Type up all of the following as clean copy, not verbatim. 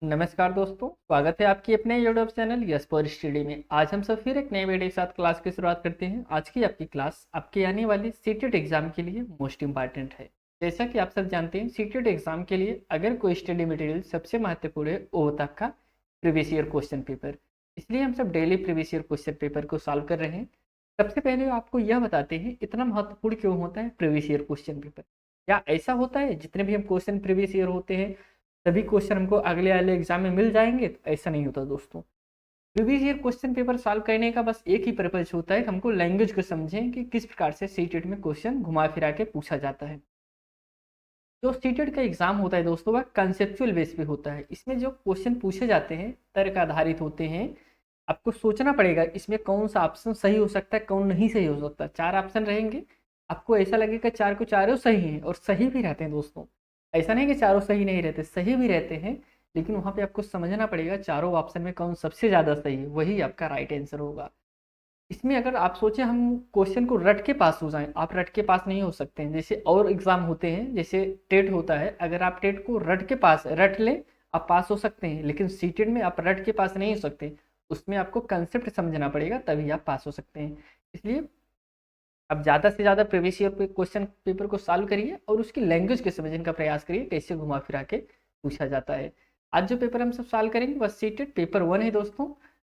नमस्कार दोस्तों, स्वागत है आपकी अपने YouTube channel yes for study में। आज हम सब फिर एक नए वीडियो के साथ क्लास की शुरुआत करते हैं। आज की आपकी क्लास आपके आने वाले सीटेट एग्जाम के लिए मोस्ट इंपॉर्टेंट है। जैसा कि आप सब जानते हैं, सीटेट एग्जाम के लिए अगर कोई स्टडी मटेरियल सबसे महत्वपूर्ण है वो होता है आपका प्रीवियस ईयर क्वेश्चन पेपर। इसलिए हम सब daily previous year question paper को सॉल्व कर रहे हैं। सबसे पहले आपको यह बताते हैं इतना महत्वपूर्ण क्यों होता है प्रीवियस ईयर क्वेश्चन पेपर। क्या ऐसा होता है जितने भी हम क्वेश्चन प्रीवियस ईयर होते हैं सभी क्वेश्चन हमको अगले वाले एग्जाम में मिल जाएंगे? तो ऐसा नहीं होता दोस्तों। Previous year question paper solve करने का बस एक ही पर्पज होता है, हमको लैंग्वेज को समझें कि किस प्रकार से सीटेट में क्वेश्चन घुमा फिरा के पूछा जाता है। जो सीटेट का एग्जाम होता है दोस्तों, वह कंसेप्चुअल बेस पे होता है। इसमें जो क्वेश्चन पूछे जाते हैं तर्क आधारित होते हैं। आपको सोचना पड़ेगा इसमें कौन सा ऑप्शन सही हो सकता है, कौन नहीं सही हो सकता। 4 ऑप्शन रहेंगे, आपको ऐसा लगेगा चार को चारों सही हैं, और सही भी रहते हैं दोस्तों। ऐसा नहीं कि चारों सही नहीं रहते, सही भी रहते हैं, लेकिन वहां पे आपको समझना पड़ेगा चारों ऑप्शन में कौन सबसे ज्यादा सही है, वही आपका राइट आंसर होगा। इसमें अगर आप सोचें हम क्वेश्चन को रट के पास हो जाएं, आप रट के पास नहीं हो सकते हैं। जैसे और एग्जाम होते हैं, जैसे टेट होता है, अगर आप टेट को रट के पास रट लें आप पास हो सकते हैं, लेकिन सीटेट में आप रट के पास नहीं हो सकते। उसमें आपको कंसेप्ट समझना पड़ेगा, तभी आप पास हो सकते हैं। इसलिए अब ज़्यादा से ज़्यादा प्रीवियस ईयर पे क्वेश्चन पेपर को सॉल्व करिए और उसकी लैंग्वेज के समझने का प्रयास करिए, कैसे घुमा फिरा के पूछा जाता है। आज जो पेपर हम सब सॉल्व करेंगे वह सीटेट पेपर 1 है दोस्तों,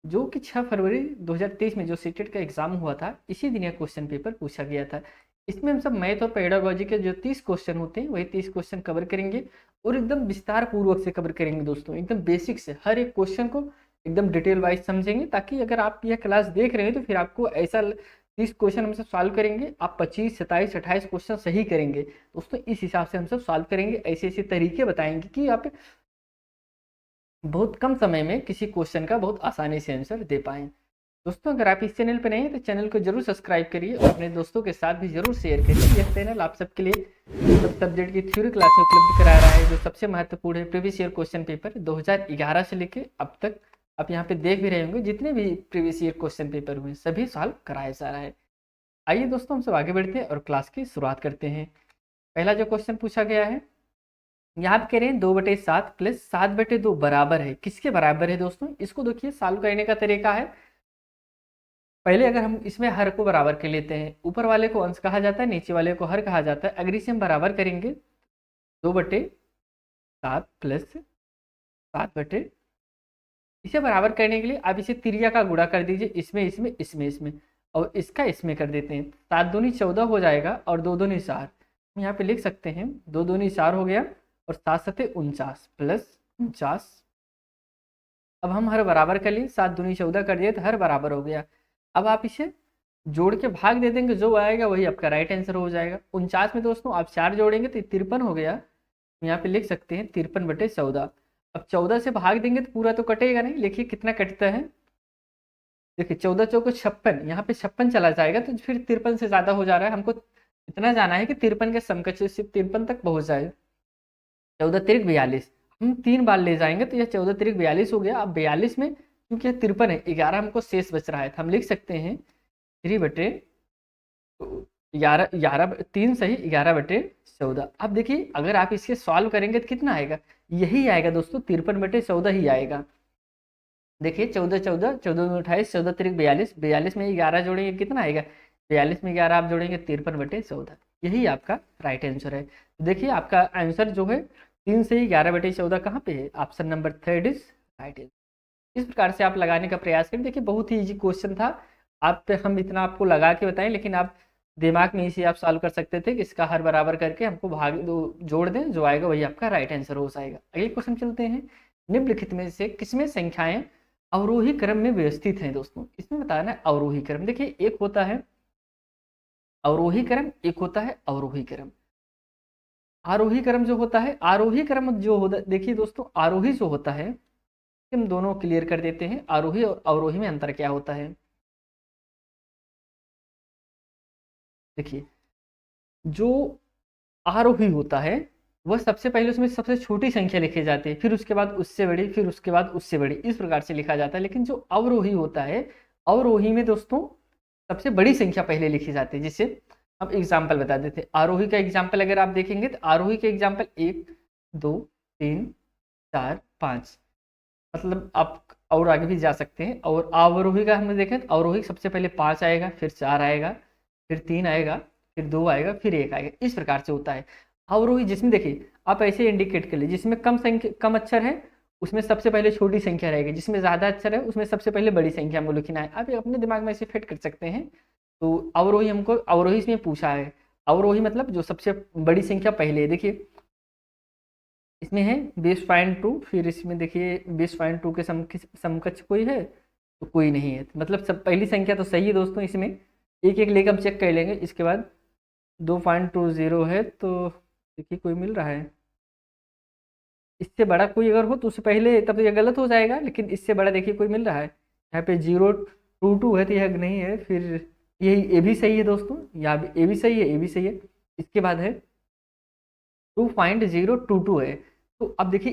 जो कि 6 फरवरी 2023 में जो सीटेट का एग्जाम हुआ था, इसी दिन यह क्वेश्चन पेपर पूछा गया था। इसमें हम सब मैथ और पेडागोजी के जो 30 क्वेश्चन होते हैं वही 30 क्वेश्चन कवर करेंगे, और एकदम विस्तार पूर्वक से कवर करेंगे दोस्तों। एकदम बेसिक से हर एक क्वेश्चन को एकदम डिटेल वाइज समझेंगे, ताकि अगर आप यह क्लास देख रहे हैं तो फिर आपको ऐसा 30 क्वेश्चन हम सब सॉल्व करेंगे, आप 25, 27, 28 क्वेश्चन सही करेंगे दोस्तों। इस हिसाब से हम सब सॉल्व करेंगे, ऐसे ऐसे तरीके बताएंगे कि आप बहुत कम समय में किसी क्वेश्चन का बहुत आसानी से आंसर दे पाएं। दोस्तों, अगर आप इस चैनल पर नहीं हैं तो चैनल को जरूर सब्सक्राइब करिए और अपने दोस्तों के साथ भी जरूर शेयर करिए। यह चैनल आप सबके लिए सब सब्जेक्ट की थ्योरी क्लासें उपलब्ध करा रहा है, जो सबसे महत्वपूर्ण है प्रीवियस ईयर क्वेश्चन पेपर 2011 से लेकर अब तक। आप यहाँ पे देख भी रहे होंगे जितने भी प्रीवियस ईयर क्वेश्चन पेपर हुए सभी सॉल्व कराया जा रहा है। आइए दोस्तों, हम सब आगे बढ़ते हैं और क्लास की शुरुआत करते हैं। पहला जो क्वेश्चन पूछा गया है, यहाँ पे कह रहे हैं 2/7 प्लस 7/2 बराबर है, किसके बराबर है दोस्तों? इसको देखिए, सॉल्व करने का तरीका है, पहले अगर हम इसमें हर को बराबर कर लेते हैं, ऊपर वाले को अंश कहा जाता है, नीचे वाले को हर कहा जाता है। अगर इसे हम बराबर करेंगे 2/7 प्लस 7/, इसे बराबर करने के लिए आप इसे त्रिज्या का गुणा कर दीजिए, इसमें इसमें इसमें इसमें, और इसका इसमें कर देते हैं। 7 दूनी 14 हो जाएगा और 2 दूनी 4। हम यहाँ पे लिख सकते हैं 2 दूनी 4 हो गया, और 7 सते 49 प्लस 49। अब हम हर बराबर कर लिए, 7 दूनी 14 कर दिए तो हर बराबर हो गया। अब आप इसे जोड़ के भाग दे देंगे, जो आएगा वही आपका राइट आंसर हो जाएगा। 49 में दोस्तों आप 4 जोड़ेंगे तो 53 हो गया। यहाँ पे लिख सकते हैं 53/14। अब 14 से भाग देंगे तो पूरा तो कटेगा नहीं, लिखिए कितना कटता है। देखिए 14 चौको 56, यहाँ पे 56 चला जाएगा तो फिर 53 से ज्यादा हो जा रहा है। हमको इतना जाना है कि 53 के समकक्ष से 53 तक पहुंच जाए। 14 तिरक 42, हम 3 बार ले जाएंगे तो यह 14 तिरक 42 हो गया। अब 42 में क्योंकि यह 53 है, 11 हमको शेष बच रहा है, तो हम लिख सकते हैं 3/11, 11 3 सही 11/14। अब देखिए अगर आप इसके सॉल्व करेंगे तो कितना आएगा? यही आएगा दोस्तों, 53/14 ही आएगा। देखिए 14 14 14 में 28, 14 तिरक 42, 42 में 11 जोड़ेंगे कितना आएगा? 42 में 11 आप जोड़ेंगे 53/14। यही आपका राइट आंसर है। देखिए आपका आंसर जो है 3 से ही 11/14 कहाँ पे है? Option number 3 is right answer. इस प्रकार से आप लगाने का प्रयास करें। देखिए बहुत ही इजी क्वेश्चन था, आप पे हम इतना आपको लगा के बताएं, लेकिन आप दिमाग में इसे आप सॉल्व कर सकते थे कि इसका हर बराबर करके हमको भाग दो जोड़ दें, जो आएगा वही आपका राइट आंसर हो जाएगा। अगले क्वेश्चन चलते हैं। निम्नलिखित में से किसमें संख्याएं अवरोही क्रम में व्यवस्थित हैं दोस्तों? इसमें बताना है अवरोही क्रम। देखिए एक होता है अवरोही क्रम, एक होता है अवरोही क्रम। आरोही क्रम जो होता है, आरोही क्रम जो होता, देखिए दोस्तों आरोही जो होता है, हम दोनों क्लियर कर देते हैं आरोही और अवरोही में अंतर क्या होता है। देखिए जो आरोही होता है वह सबसे पहले उसमें सबसे छोटी संख्या लिखी जाती है, फिर उसके बाद उससे बड़ी, फिर उसके बाद उससे बड़ी, इस प्रकार से लिखा जाता है। लेकिन जो अवरोही होता है, अवरोही में दोस्तों सबसे बड़ी संख्या पहले लिखी जाती है। जिससे हम एग्जाम्पल बता देते हैं। आरोही का एग्जाम्पल अगर आप देखेंगे तो आरोही का एग्जाम्पल 1 2 3 4 5, मतलब आप और आगे भी जा सकते हैं। और अवरोही का हमने देखें तो अवरोही सबसे पहले 5 आएगा, फिर 4 आएगा, फिर 3 आएगा, फिर 2 आएगा, फिर 1 आएगा, इस प्रकार से होता है अवरोही। जिसमें देखिए आप ऐसे इंडिकेट कर लीजिए, जिसमें कम संख्या कम अक्षर है उसमें सबसे पहले छोटी संख्या रहेगी, जिसमें ज़्यादा अक्षर है उसमें सबसे पहले बड़ी संख्या हमको लिखना है। आप ये अपने दिमाग में ऐसे फिट कर सकते हैं। तो अवरोही हमको अवरोही इसमें पूछा है। अवरोही मतलब जो सबसे बड़ी संख्या पहले है। देखिए इसमें है 20.2, फिर इसमें देखिए 20.2 के समकक्ष कोई है तो कोई नहीं है, मतलब सब पहली संख्या तो सही है दोस्तों। इसमें एक एक लेकर हम चेक कर लेंगे। इसके बाद 2.20 है तो देखिए कोई मिल रहा है। इससे बड़ा कोई अगर हो तो उससे पहले, तब तो यह गलत हो जाएगा, लेकिन इससे बड़ा देखिए कोई मिल रहा है। यहाँ पे 0.22 है तो यह नहीं है। फिर ये भी सही है दोस्तों, यहाँ भी ए भी सही है, ए भी सही है। इसके बाद है 2.022 है। तो अब देखिए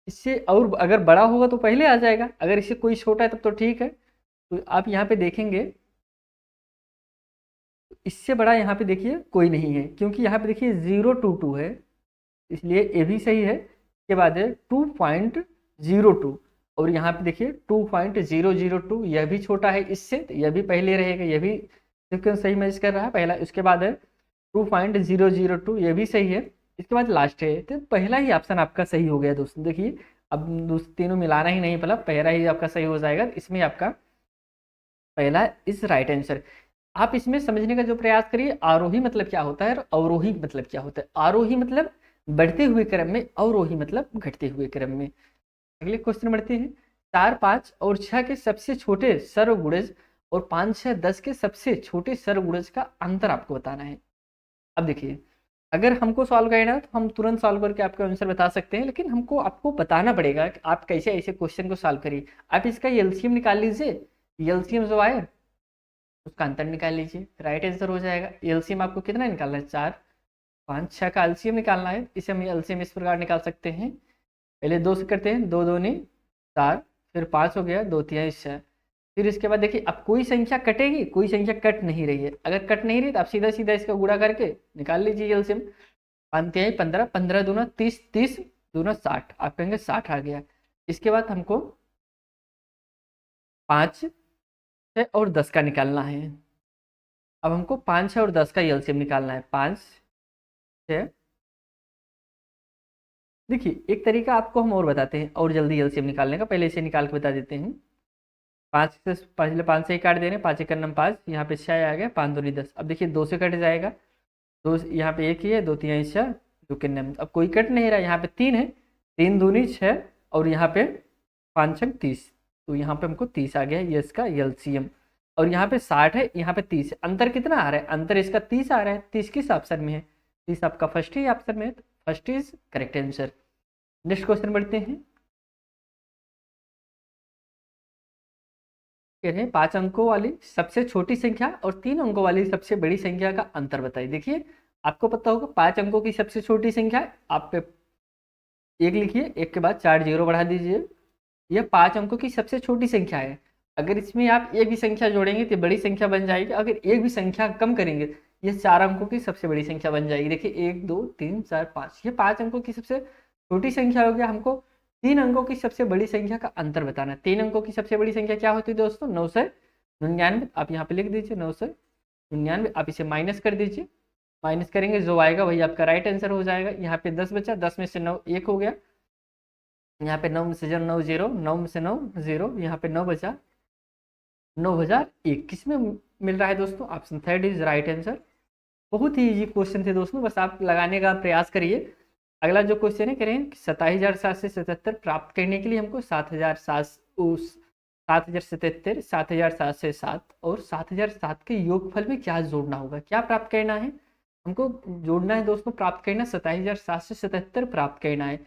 इससे और अगर बड़ा होगा तो पहले आ जाएगा, अगर इससे कोई छोटा है तब तो ठीक है। तो आप यहाँ पे देखेंगे इससे बड़ा यहाँ पे देखिए कोई नहीं है, क्योंकि यहाँ पे देखिए 0.22 है, इसलिए ये भी सही है। इसके बाद है 2.02, और यहाँ पे देखिए 2.002, यह भी छोटा है इससे, तो यह भी पहले रहेगा, यह भी सिक्वेंस सही मैच कर रहा है पहला। उसके बाद है 2.002, यह भी सही है। इसके बाद लास्ट है, तो पहला ही ऑप्शन आपका सही हो गया दोस्तों। देखिए अब तीनों मिलाना ही नहीं, मतलब पहला ही आपका सही हो जाएगा। इसमें आपका पहला इज राइट आंसर। आप इसमें समझने का जो प्रयास करिए, आरोही मतलब क्या होता है और अवरोही मतलब क्या होता है। आरोही मतलब बढ़ते हुए क्रम में, अवरोही मतलब घटते हुए क्रम में। अगले क्वेश्चन बढ़ते हैं। 4, 5 और 6 के सबसे छोटे सर्वगुणज और 5, 6, 10 के सबसे छोटे सर्वगुणज का अंतर आपको बताना है। अब देखिए अगर हमको सॉल्व करना है तो हम तुरंत सॉल्व करके आपका आंसर बता सकते हैं, लेकिन हमको आपको बताना पड़ेगा कि आप कैसे ऐसे क्वेश्चन को सॉल्व करिए। आप इसका एलसीएम निकाल लीजिए, एलसीएम जो आए उसका अंतर निकाल लीजिए, राइट आंसर हो जाएगा। एलसीएम आपको कितना निकालना है, 4, 5, 6 का एलसीएम निकालना है। इसे हम एलसीएम इस प्रकार निकाल सकते हैं। पहले 2 से करते हैं, 2 दूनी 4, फिर 5 हो गया, 2 तिहाई 6। फिर इसके बाद देखिए अब कोई संख्या कटेगी, कोई संख्या कट नहीं रही है। अगर कट नहीं रही तो आप सीधा सीधा इसका गुणा करके निकाल लीजिए एलसीएम। 5 तिहाई 15, 15 दूना 30, 30 दूना 60, आप कहेंगे 60 आ गया। इसके बाद हमको 5, 6 और 10 का निकालना है। अब हमको 5, 6 और 10 का एलसीएम निकालना है। 5, 6, देखिए एक तरीका आपको हम और बताते हैं और जल्दी एलसीएम निकालने का, पहले इसे निकाल के बता देते हैं। 5 से पहले 5 से ही काट दे रहे हैं, 5 एक नम 5, यहाँ पे 6 आ गया, 5 दूनी 10। अब देखिए 2 से कट जाएगा, 2 यहाँ पे 1 ही है, 2 तिहाई 6, 2 के नम, अब कोई कट नहीं रहा। यहाँ पे 3 है, 3 दूनी 6, और यहाँ पे 5 छक 30, तो यहाँ पे हमको 30 आ गया, ये इसका एलसीएम। और यहाँ पे 60 है, यहाँ पे 30 है, अंतर कितना आ रहा है, अंतर इसका 30 आ रहा है। 30 किस ऑप्शन में है, 30 आपका फर्स्ट ही ऑप्शन में है, first is correct answer. Next question बढ़ते हैं। कह रहे हैं 5 अंकों वाली सबसे छोटी संख्या और 3 अंकों वाली सबसे बड़ी संख्या का अंतर बताइए। देखिए आपको पता होगा 5 अंकों की सबसे छोटी संख्या है, आप पे 1 लिखिए, 1 के बाद 4 जीरो बढ़ा दीजिए, यह 5 अंकों की सबसे छोटी संख्या है। अगर इसमें आप एक भी संख्या जोड़ेंगे तो बड़ी संख्या बन जाएगी, अगर एक भी संख्या कम करेंगे यह 4 अंकों की सबसे बड़ी संख्या बन जाएगी। देखिए 1, 2, 3, 4, 5, ये 5 अंकों की सबसे छोटी संख्या हो गया। हमको 3 अंकों की सबसे बड़ी संख्या का अंतर बताना है। 3 अंकों की सबसे बड़ी संख्या क्या होती है दोस्तों, 999। आप यहाँ पे लिख दीजिए 999, आप इसे माइनस कर दीजिए, माइनस करेंगे जो आएगा वही आपका राइट आंसर हो जाएगा। यहाँ पे 10 बचा, 10 में से 9 1 हो गया, यहाँ पे 9 में से 9 जीरो, 9 में से 9 जीरो, यहाँ पे 9 बचा, 9001 किस में मिल रहा है दोस्तों, option third is right answer. बहुत ही इजी क्वेश्चन थे दोस्तों, बस आप लगाने का प्रयास करिए। अगला जो क्वेश्चन है कह रहे हैं 27,777 प्राप्त करने के लिए हमको 7,777, 7,707 और 7,007 के योगफल में क्या जोड़ना होगा, क्या प्राप्त करना है हमको, जोड़ना है दोस्तों, प्राप्त करना 27,777 प्राप्त करना है।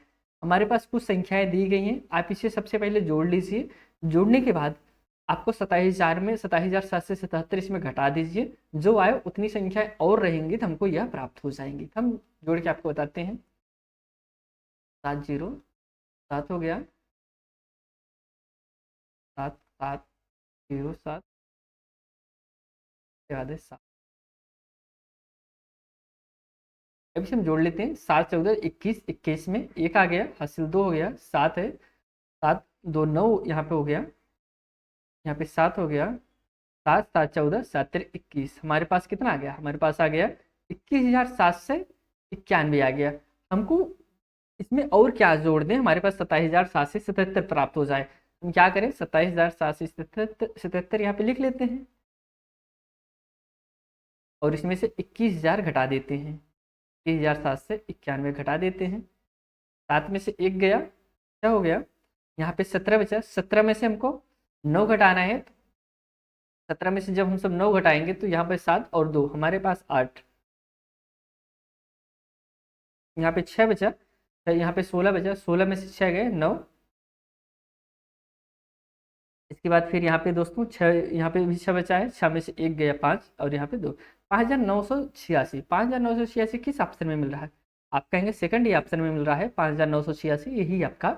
हमारे पास कुछ संख्याएं दी गई हैं, आप इसे सबसे पहले जोड़ लीजिए। जोड़ने के बाद आपको 27,000 में 27,777 इसमें घटा दीजिए, जो आए उतनी संख्याएं और रहेंगी तो हमको यह प्राप्त हो जाएंगी। हम जोड़ के आपको बताते हैं। 7 जीरो 7 हो गया, 7 7 जीरो 7, याद है 7। अब इसे हम जोड़ लेते हैं, 7 14 21, 21 में एक आ गया, हासिल 2 हो गया, 7 है, 7 2 9 यहाँ पे हो गया, यहाँ पे 7 हो गया, 7 7 14 7 3 21, हमारे पास कितना आ गया, हमारे पास आ गया 21,791 आ गया। हमको इसमें और क्या जोड़ दें, हमारे पास 27,777 प्राप्त हो जाए। हम क्या करें, 27,777 यहाँ पे लिख लेते हैं और इसमें से 21,000 घटा देते हैं, 21,791 घटा देते हैं, 7 में से एक गया, क्या हो गया, यहाँ पे 17 बचा, 17 में से हमको 9 घटाना है, 17 में से जब हम सब 9 घटाएंगे तो यहाँ पे 7 और 2 हमारे पास 8, यहाँ पे 6 बचा, यहाँ पे 16 बचा, 16 में से 6 गए 9, इसके बाद फिर यहाँ पे दोस्तों 6, यहाँ पे भी 6 बचा है, 6 में से एक गया 5 और यहाँ पे 2, 5,986, 5,986 किस ऑप्शन में मिल रहा है, आप कहेंगे सेकंड ही ऑप्शन में मिल रहा है 5,986, यही आपका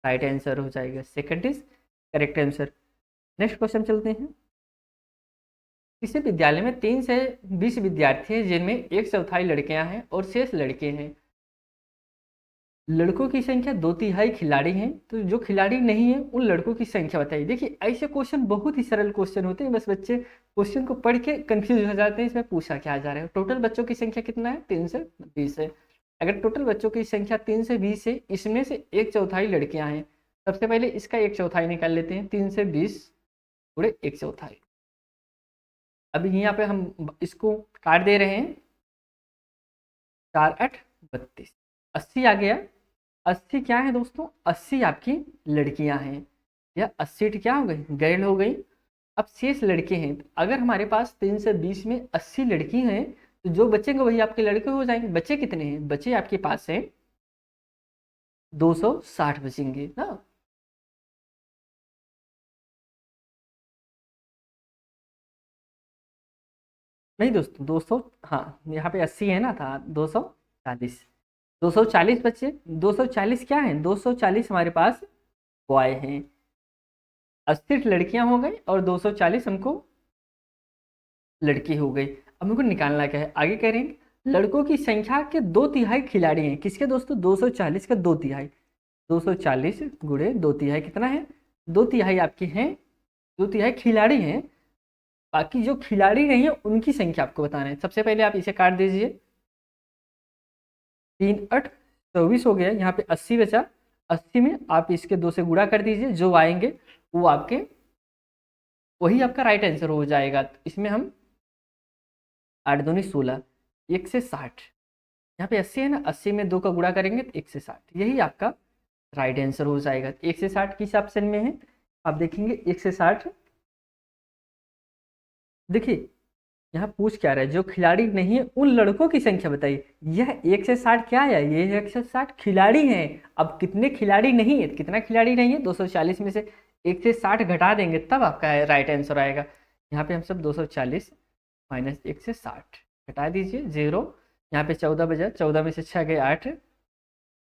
राइट आंसर हो जाएगा, second is correct answer. Next question चलते हैं। किसी विद्यालय में 3 से 20 विद्यार्थी हैं जिनमें एक चौथाई लड़कियां हैं और शेष लड़के हैं। लड़कों की संख्या 2/3 खिलाड़ी हैं, तो जो खिलाड़ी नहीं है उन लड़कों की संख्या बताइए। देखिए ऐसे क्वेश्चन बहुत ही सरल क्वेश्चन होते हैं, बस बच्चे क्वेश्चन को पढ़ के कंफ्यूज हो जाते हैं इसमें पूछा क्या जा रहा है। टोटल बच्चों की संख्या कितना है, 3 से 20 है। अगर टोटल बच्चों की संख्या 3 से 20 है, इसमें से एक चौथाई लड़कियां हैं, सबसे पहले इसका एक चौथाई निकाल लेते हैं, 3 से 20 गुणे एक चौथाई। अभी यहाँ पे हम इसको काट दे रहे हैं, 4 8 32, 80 आ गया। 80 क्या है दोस्तों, 80 आपकी लड़कियां हैं, या 80 क्या हो गई, गैल हो गई। अब शेष लड़के हैं, अगर हमारे पास 3 से 20 में 80 लड़की हैं तो जो बचेंगे वही आपके लड़के हो जाएंगे। बच्चे कितने हैं, बच्चे आपके पास हैं 260 बचेंगे ना। नहीं दोस्तों 200, हाँ यहाँ पे 80 है ना, था 240, 240 बच्चे, 240 क्या है, 240 हमारे पास बॉय हैं, 80 लड़कियां हो गई और 240 हमको लड़की हो गई। अब हमको निकालना क्या है, आगे कह रहे हैं लड़कों की संख्या के 2/3 खिलाड़ी हैं, किसके दोस्तों, 240 का 2/3, 240 गुणे 2/3 कितना है, 2/3 आपकी हैं, 2/3 खिलाड़ी हैं। बाकी जो खिलाड़ी नहीं है उनकी संख्या आपको बताना है। सबसे पहले आप इसे काट दीजिए, 3 8 24 हो गया, यहाँ पे 80 बचा, 80 में आप इसके 2 से गुणा कर दीजिए, जो आएंगे वो आपके वही आपका राइट आंसर हो जाएगा। तो इसमें हम 8 दूनी 16, 1 से 60, यहाँ पे 80 है ना, 80 में 2 का गुणा करेंगे तो 1 से 60, यही आपका राइट आंसर हो जाएगा। 1 से 60 किस ऑप्शन में है, आप देखेंगे 1 से 60, देखिए यहाँ पूछ क्या रहा है, जो खिलाड़ी नहीं है उन लड़कों की संख्या बताइए। यह 1 से 60 क्या है, ये 1 से 60 खिलाड़ी हैं। अब कितने खिलाड़ी नहीं है, कितना खिलाड़ी नहीं है, 240 में से 1 से 60 घटा देंगे तब आपका राइट आंसर आएगा। यहाँ पे हम सब 240 माइनस 1 से 60 घटा दीजिए, 0, यहाँ पे 14 बजा, 14 में से 6 गए 8,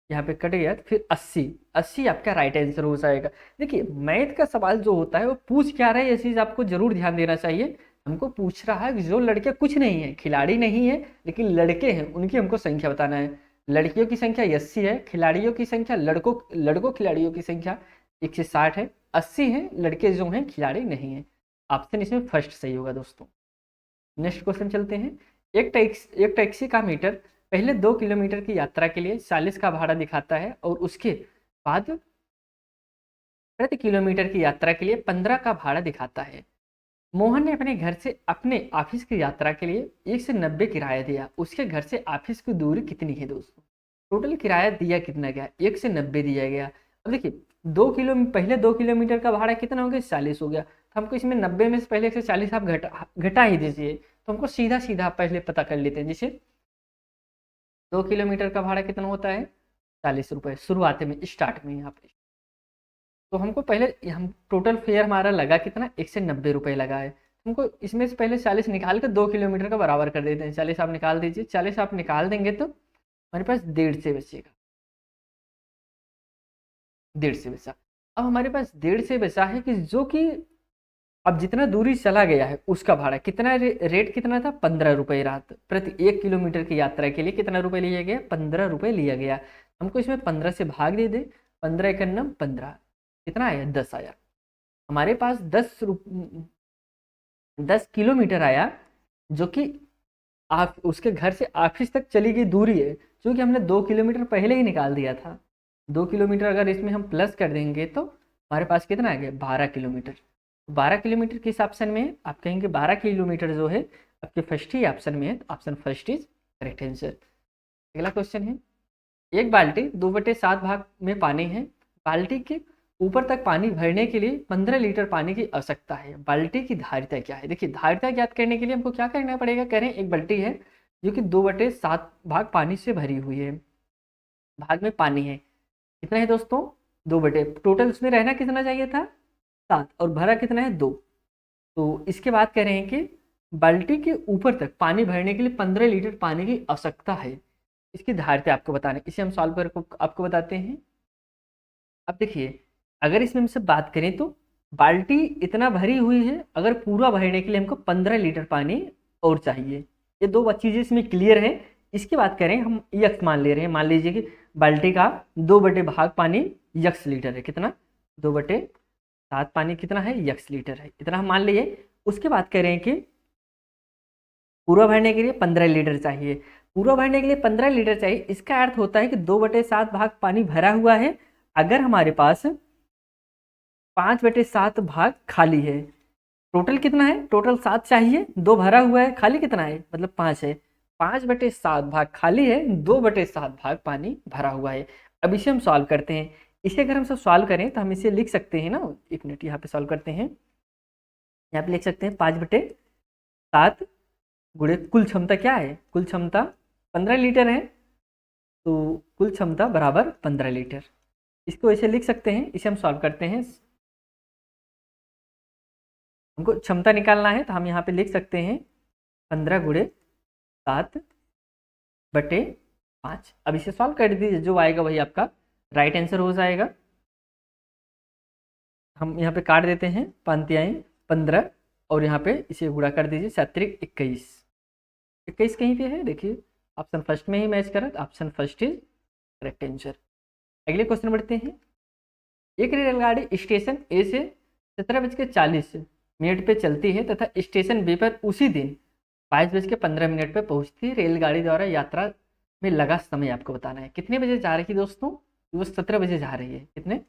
यहाँ पे कट गया, फिर 80, 80 आपका राइट आंसर हो जाएगा। देखिए मैथ का सवाल जो होता है वो पूछ क्या रहा है, ये चीज़ आपको जरूर ध्यान देना चाहिए। हमको पूछ रहा है कि जो लड़के कुछ नहीं है, खिलाड़ी नहीं है लेकिन लड़के हैं, उनकी हमको संख्या बताना है। लड़कियों की संख्या 80 है, खिलाड़ियों की संख्या लड़कों खिलाड़ियों की संख्या 1 से 60 है, 80 है लड़के जो हैं, खिलाड़ी नहीं है। ऑप्शन इसमें फर्स्ट सही होगा दोस्तों। नेक्स्ट क्वेश्चन चलते हैं। एक टैक्सी का मीटर पहले 2 किलोमीटर की यात्रा के लिए 40 का भाड़ा दिखाता है और उसके बाद प्रति किलोमीटर की यात्रा के लिए 15 का भाड़ा दिखाता है। मोहन ने अपने घर से अपने ऑफिस की यात्रा के लिए 1 से 90 किराया दिया, उसके घर से ऑफिस की दूरी कितनी है दोस्तों। टोटल किराया दिया कितना गया, 1 से 90 दिया गया। अब देखिए 2 किलोमीटर का भाड़ा कितना हो गया, 40 हो गया, तो हमको इसमें 90 में से पहले 140 आप घटा ही दीजिए, तो हमको सीधा सीधा पहले पता कर लेते हैं। जैसे 2 किलोमीटर का भाड़ा कितना होता है, 40 रुपये शुरुआत में, स्टार्ट में यहाँ पे। तो हमको पहले हम टोटल फेयर हमारा लगा कितना, 1 से 90 रुपये लगा है। हमको इसमें से पहले 40 निकाल कर 2 किलोमीटर का बराबर कर देते हैं। 40 आप निकाल दीजिए, 40 आप निकाल देंगे तो हमारे पास 1.5 से बचेगा, 1.5 से बचा। अब हमारे पास 1.5 से बचा है कि जो कि अब जितना दूरी चला गया है उसका भाड़ा कितना, रेट कितना था, 15 रुपये रात प्रति 1 किलोमीटर की यात्रा के लिए कितना रुपये लिया गया, 15 रुपये लिया गया। हमको इसमें 15 से भाग दे दे, 15 एक नम 15, कितना आया, 10 आया। हमारे पास 10 किलोमीटर आया, जो कि आप उसके घर से ऑफिस तक चली गई दूरी है, क्योंकि हमने 2 किलोमीटर पहले ही निकाल दिया था। 2 किलोमीटर अगर इसमें हम प्लस कर देंगे तो हमारे पास कितना आ गया, 12 किलोमीटर। 12 किलोमीटर किस ऑप्शन में है, आप कहेंगे 12 किलोमीटर जो है आपके फर्स्ट ही ऑप्शन में है, तो option first is correct answer. अगला क्वेश्चन है, एक बाल्टी 2/7 भाग में पानी है, बाल्टी के ऊपर तक पानी भरने के लिए 15 लीटर पानी की आवश्यकता है, बाल्टी की धारिता क्या है। देखिए धारिता ज्ञात करने के लिए हमको क्या करना पड़ेगा, कह रहे हैं एक बाल्टी है जो कि 2/7 भाग पानी से भरी हुई है, भाग में पानी है, कितना है दोस्तों, 2 टोटल उसमें रहना कितना चाहिए था, 7, और भरा कितना है, 2। तो इसके बाद कह रहे हैं कि बाल्टी के ऊपर तक पानी भरने के लिए 15 लीटर पानी की आवश्यकता है, इसकी धारिता आपको बताना है। इसे हम सॉल्व कर आपको बताते हैं। अब देखिए अगर इसमें हमसे बात करें तो बाल्टी इतना भरी हुई है, अगर पूरा भरने के लिए हमको 15 लीटर पानी और चाहिए, ये दो चीज़ें इसमें क्लियर है। इसकी बात करें हम यक्स मान ले रहे हैं, मान लीजिए कि बाल्टी का 2/भाग पानी यक्स लीटर है, कितना, 2/7 पानी कितना है, यक्स लीटर है, इतना हम मान लिए। उसके बाद कह रहे हैं कि पूरा भरने के लिए 15 लीटर चाहिए, पूरा भरने के लिए 15 लीटर चाहिए, इसका अर्थ होता है कि 2/7 भाग पानी भरा हुआ है, अगर हमारे पास 5/7 भाग खाली है, टोटल कितना है, टोटल 7 चाहिए, 2 भरा हुआ है, खाली कितना है, मतलब 5 है, 5/7 भाग खाली है, 2/7 भाग पानी भरा हुआ है। अब इसे हम सॉल्व करते हैं। इसे अगर हम सब सॉल्व करें तो हम इसे लिख सकते हैं ना, एक मिनट यहाँ पे सॉल्व करते हैं। यहाँ पे लिख सकते हैं 5/7 गुणे कुल क्षमता क्या है, कुल क्षमता 15 लीटर है, तो कुल क्षमता बराबर 15 लीटर, इसको ऐसे लिख सकते हैं। इसे हम सॉल्व करते हैं, हमको क्षमता निकालना है तो हम यहाँ पे लिख सकते हैं 15 गुणे 7/5। अब इसे सॉल्व कर दीजिए, जो आएगा वही आपका राइट आंसर हो जाएगा। हम यहाँ पे काट देते हैं, 5×15 और यहाँ पे इसे गुणा कर दीजिए, 7×21, 21 कहीं पे है, देखिए ऑप्शन फर्स्ट में ही मैच करा, तो option first is correct answer. अगले क्वेश्चन बढ़ते हैं। एक रेलगाड़ी स्टेशन ए से 17:40 पे चलती है तथा स्टेशन बी पर उसी दिन 22:15 पर पहुंचती है, रेलगाड़ी द्वारा यात्रा में लगा समय आपको बताना है। कितने बजे जा रही है दोस्तों, वो 17 बजे जा रही है, कितने,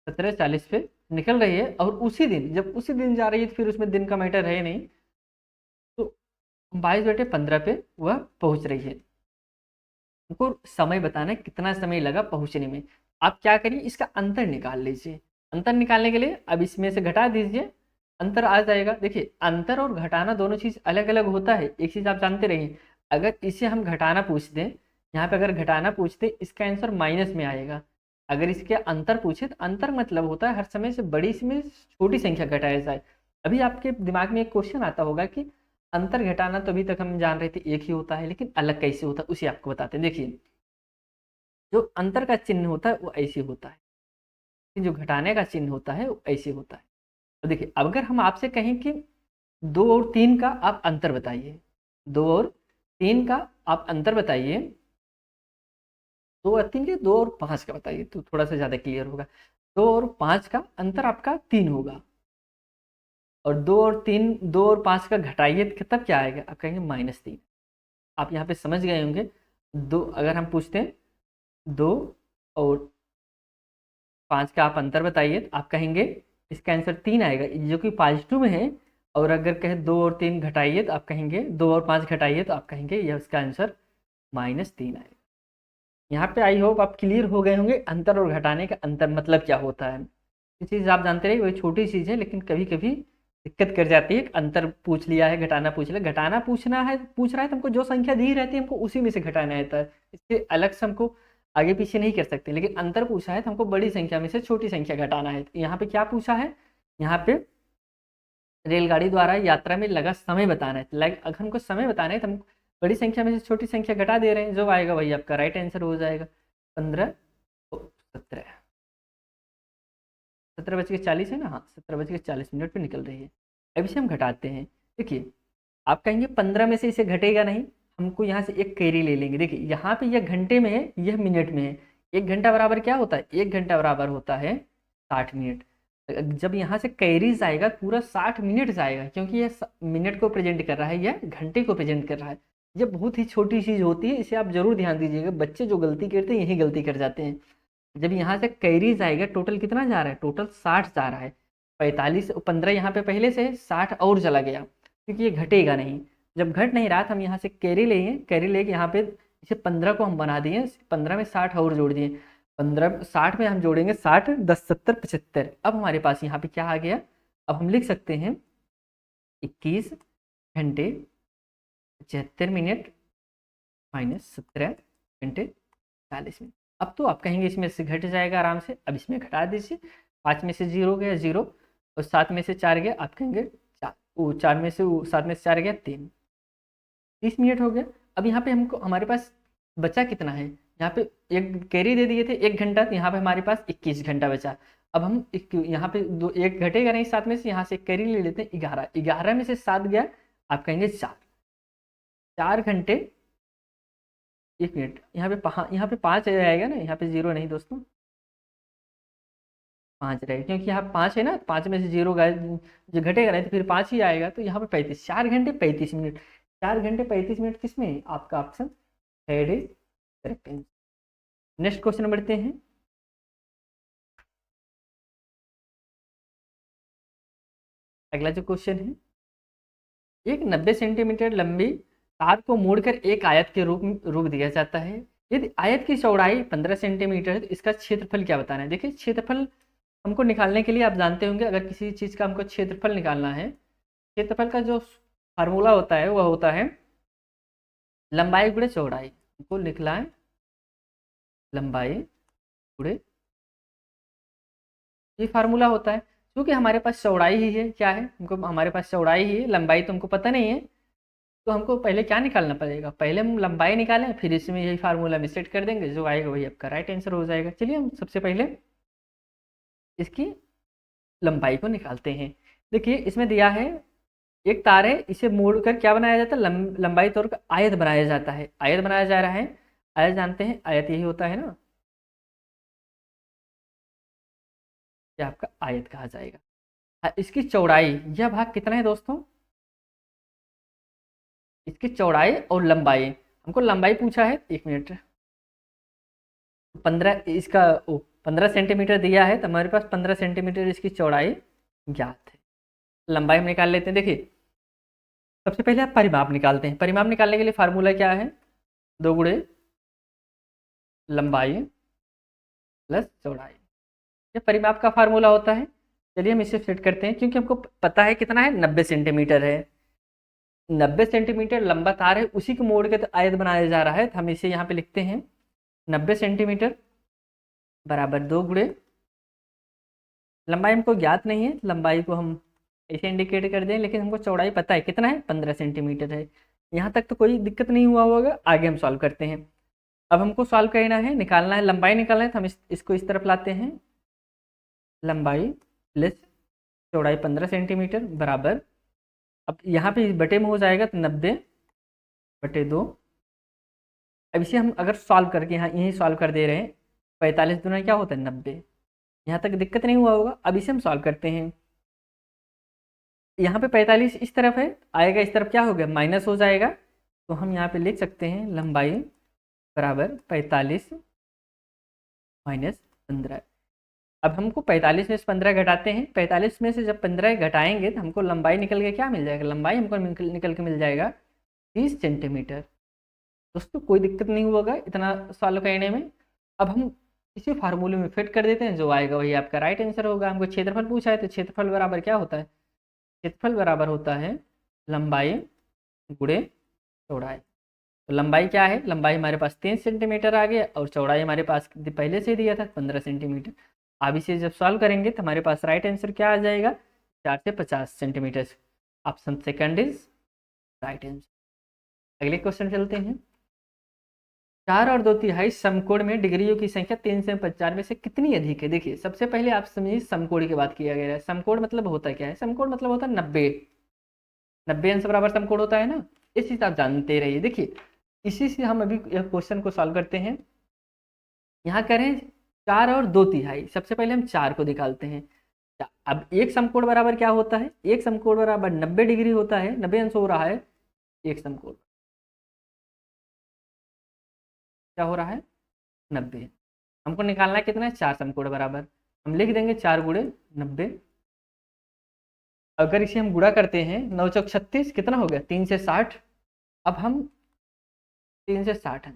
17:40 पे निकल रही है, और उसी दिन, जब उसी दिन जा रही है तो फिर उसमें दिन का मैटर है नहीं, तो 22/15 पे वह पहुंच रही है। उनको समय बताना है कितना समय लगा पहुंचने में। आप क्या करिए, इसका अंतर निकाल लीजिए। अंतर निकालने के लिए अब इसमें से घटा दीजिए, अंतर आ जाएगा। देखिए अंतर और घटाना दोनों चीज़ अलग अलग होता है, एक चीज़ आप जानते रहिए, अगर इसे हम घटाना पूछ दें, यहाँ पे अगर घटाना पूछते इसका आंसर माइनस में आएगा, अगर इसके अंतर पूछे तो अंतर मतलब होता है हर समय से बड़ी में छोटी संख्या घटाया जाए। अभी आपके दिमाग में एक क्वेश्चन आता होगा कि अंतर घटाना तो अभी तक हम जान रहे थे एक ही होता है, लेकिन अलग कैसे होता है उसे आपको बताते हैं। देखिए जो अंतर का चिन्ह होता है वो ऐसे होता है, जो घटाने का चिन्ह होता है वो ऐसे होता है। तो देखिए अगर हम आपसे कहें कि 2 और 3 का आप अंतर बताइए, 2 और 3 का आप अंतर बताइए, 2 और 3 के 2 और 5 का बताइए तो थोड़ा सा ज़्यादा क्लियर होगा। 2 और 5 का अंतर आपका 3 होगा, और 2 और 5 का घटाइए तब क्या आएगा, आप कहेंगे -3। आप यहाँ पे समझ गए होंगे। दो अगर हम पूछते हैं 2 और 5 का आप अंतर बताइए तो आप कहेंगे इसका आंसर 3 आएगा, जो कि पॉजिटिव में है। और अगर कहें 2 और 3 घटाइए तो आप कहेंगे, 2 और 5 घटाइए तो आप कहेंगे यह इसका आंसर -3 आएगा। यहाँ पे आई होप आप क्लियर हो गए होंगे अंतर और घटाने का अंतर मतलब क्या होता है। ये चीज़ आप जानते रहिए, वही छोटी चीज़ है लेकिन कभी कभी दिक्कत कर जाती है। अंतर पूछ लिया है, घटाना पूछ लिया, घटाना पूछना है, पूछ रहा है तो हमको जो संख्या दी रहती है हमको उसी में से घटाना रहता है, इससे अलग से हमको आगे पीछे नहीं कर सकते। लेकिन अंतर पूछा है तो हमको बड़ी संख्या में से छोटी संख्या घटाना है। तो यहाँ पे क्या पूछा है, यहाँ पे रेलगाड़ी द्वारा यात्रा में लगा समय बताना है। अगर हमको समय बताना है तो हम बड़ी संख्या में से छोटी संख्या घटा दे रहे हैं, जो आएगा वही आपका राइट आंसर हो जाएगा। 15 तो 17, 17:40 है ना, हाँ 17:40 पे निकल रही है। अब इसे हम घटाते हैं। देखिए आप कहेंगे 15 में से इसे घटेगा नहीं, हमको यहाँ से एक कैरी ले लेंगे। देखिए यहाँ पे यह घंटे में है, यह मिनट में है। 1 घंटा बराबर क्या होता है, 1 घंटा बराबर होता है 60 मिनट। जब यहाँ से कैरीज आएगा पूरा 60 मिनट जाएगा, क्योंकि यह मिनट को प्रेजेंट कर रहा है, यह घंटे को प्रेजेंट कर रहा है। यह बहुत ही छोटी चीज होती है, इसे आप जरूर ध्यान दीजिएगा। बच्चे जो गलती करते हैं यही गलती कर जाते हैं। जब यहाँ से कैरीज आएगा, टोटल कितना जा रहा है, टोटल 60 जा रहा है। 45 15 यहाँ पे पहले से है, 60 और चला गया, क्योंकि ये घटेगा नहीं। जब घट नहीं रहा था, हम यहाँ से कैरी लेंगे, कैरी लेके यहाँ पे इसे 15 को हम बना दिए, 15 में 60 और जोड़ दिए। 15 60 में हम जोड़ेंगे 60 10 70 75। अब हमारे पास यहाँ पे क्या आ गया, अब हम लिख सकते हैं 21 घंटे 75 मिनट माइनस 17 घंटे 40 मिनट। अब तो आप कहेंगे इसमें से घट जाएगा आराम से, अब इसमें घटा दीजिए। 5 में से 0 गया 0, और 7 में से 4 गया, आप कहेंगे 4, 4 में से 7 में से 4 गया 3, 30 मिनट हो गया। अब यहाँ पे हमको हमारे पास बचा कितना है, यहाँ पे एक कैरी दे दिए थे 1 घंटा, तो यहाँ पे हमारे पास 21 घंटा बचा। अब हम यहाँ पे एक घटेगा नहीं 7 में से, यहाँ से एक कैरी ले लेते हैं 11, 11 में से 7 गया, आप कहेंगे 4, 4 घंटे 1 मिनट। यहाँ पे 5 आएगा ना, यहाँ पे 0 नहीं दोस्तों, 5 रहेगा, क्योंकि यहाँ 5 है ना, 5 में से 0 जो घटेगा नहीं तो फिर 5 ही आएगा। तो यहाँ पे 35, 4 घंटे 35 मिनट, 4 घंटे 35 मिनट किस में, आपका option third is correct answer. Next question बढ़ते हैं। अगला जो क्वेश्चन है, एक 90 सेंटीमीटर लंबी तार को मोड़कर एक आयत के रूप दिया जाता है। यदि आयत की चौड़ाई 15 सेंटीमीटर है तो इसका क्षेत्रफल क्या बताना है। देखिए क्षेत्रफल हमको निकालने के लिए आप जानते होंगे, अगर किसी चीज़ का हमको क्षेत्रफल निकालना है, क्षेत्रफल का जो फार्मूला होता है वह होता है लंबाई गुणे चौड़ाई। हमको लिखना है लंबाई गुणे, ये फार्मूला होता है। क्योंकि हमारे पास चौड़ाई ही है, क्या है हमको, हमारे पास चौड़ाई ही है, लंबाई तो हमको पता नहीं है। तो हमको पहले क्या निकालना पड़ेगा, पहले हम लंबाई निकालें, फिर इसमें यही फार्मूला में सेट कर देंगे, जो आएगा वही आपका राइट आंसर हो जाएगा। चलिए हम सबसे पहले इसकी लंबाई को निकालते हैं। देखिए इसमें दिया है एक तार है, इसे मोड़कर क्या बनाया जाता है, लंबाई तौर का आयत बनाया जाता है, आयत बनाया जा रहा है। आयत जानते हैं, आयत यही होता है ना, ये आपका आयत कहा जाएगा। इसकी चौड़ाई, यह भाग कितना है दोस्तों, इसकी चौड़ाई और लंबाई, हमको लंबाई पूछा है, 1 मिनट, 15 इसका 15 सेंटीमीटर दिया है, तो हमारे पास 15 सेंटीमीटर इसकी चौड़ाई ज्ञात है। लंबाई हम निकाल लेते हैं। देखिए सबसे पहले आप परिमाप निकालते हैं। परिमाप निकालने के लिए फार्मूला क्या है, 2 गुणे लंबाई प्लस चौड़ाई, ये परिमाप का फार्मूला होता है। चलिए हम इसे फिट करते हैं, क्योंकि हमको पता है कितना है, 90 सेंटीमीटर है। 90 सेंटीमीटर लंबा तार है, उसी को मोड़ के तो आयत बनाया जा रहा है, तो हम इसे यहाँ पे लिखते हैं 90 सेंटीमीटर बराबर 2 गुणे लंबाई हमको ज्ञात नहीं है, लंबाई को हम ऐसे इंडिकेट कर दें, लेकिन हमको चौड़ाई पता है कितना है, 15 सेंटीमीटर है। यहाँ तक तो कोई दिक्कत नहीं हुआ होगा, आगे हम सॉल्व करते हैं। अब हमको सॉल्व करना है, निकालना है, लंबाई निकालना है, तो हम इसको इस तरफ लाते हैं, लंबाई प्लस चौड़ाई 15 सेंटीमीटर बराबर, अब यहाँ पे बटे में हो जाएगा तो 90/2। अब इसे हम अगर सॉल्व करके यहाँ यही सॉल्व कर दे रहे हैं, 45 दूना क्या होता है 90, यहाँ तक दिक्कत नहीं हुआ होगा। अब इसे हम सॉल्व करते हैं, यहाँ पे 45 इस तरफ है, आएगा इस तरफ क्या हो गया, माइनस हो जाएगा। तो हम यहाँ पे लिख सकते हैं लंबाई बराबर 45 माइनस 15। अब हमको 45 में से 15 घटाते हैं, 45 में से जब 15 घटाएंगे तो हमको लंबाई निकल के क्या मिल जाएगा, लंबाई हमको निकल के मिल जाएगा 30 सेंटीमीटर। दोस्तों कोई दिक्कत नहीं होगा इतना सॉल्व करने में। अब हम इसी फार्मूले में फिट कर देते हैं, जो आएगा वही आपका राइट आंसर होगा। हमको क्षेत्रफल पूछा है, तो क्षेत्रफल बराबर क्या होता है, क्षेत्रफल बराबर होता है लंबाई गुणे चौड़ाई। तो लंबाई क्या है, लंबाई हमारे पास 3 सेंटीमीटर आ गया, और चौड़ाई हमारे पास पहले से दिया था 15 सेंटीमीटर। अब इसे जब सॉल्व करेंगे तो हमारे पास राइट आंसर क्या आ जाएगा, 4 से 50 centimetre. Option second is right answer. अगले क्वेश्चन चलते हैं। 4 और 2/3 समकोण में डिग्रियों की संख्या 395 से कितनी अधिक है। देखिए सबसे पहले आप समझिए समकोण की बात किया गया है। समकोण मतलब होता क्या है, समकोण मतलब होता है 90 अंश बराबर समकोण होता है ना। इस चीज आप जानते रहिए। देखिए इसी से हम अभी क्वेश्चन को सॉल्व करते हैं। यहाँ करें 4 और 2/3, सबसे पहले हम 4 को निकालते हैं। अब एक समकोण बराबर क्या होता है, एक समकोण बराबर 90 डिग्री होता है, 90 अंश हो रहा है एक समकोण, क्या हो रहा है 90। हमको निकालना है कितना है, 4 समकोण बराबर। हम लिख देंगे 4 गुणे 90। अगर इसे हम गुणा करते हैं 9 चौक 36, कितना हो गया 3 से 60। अब हम 3 से 60 है,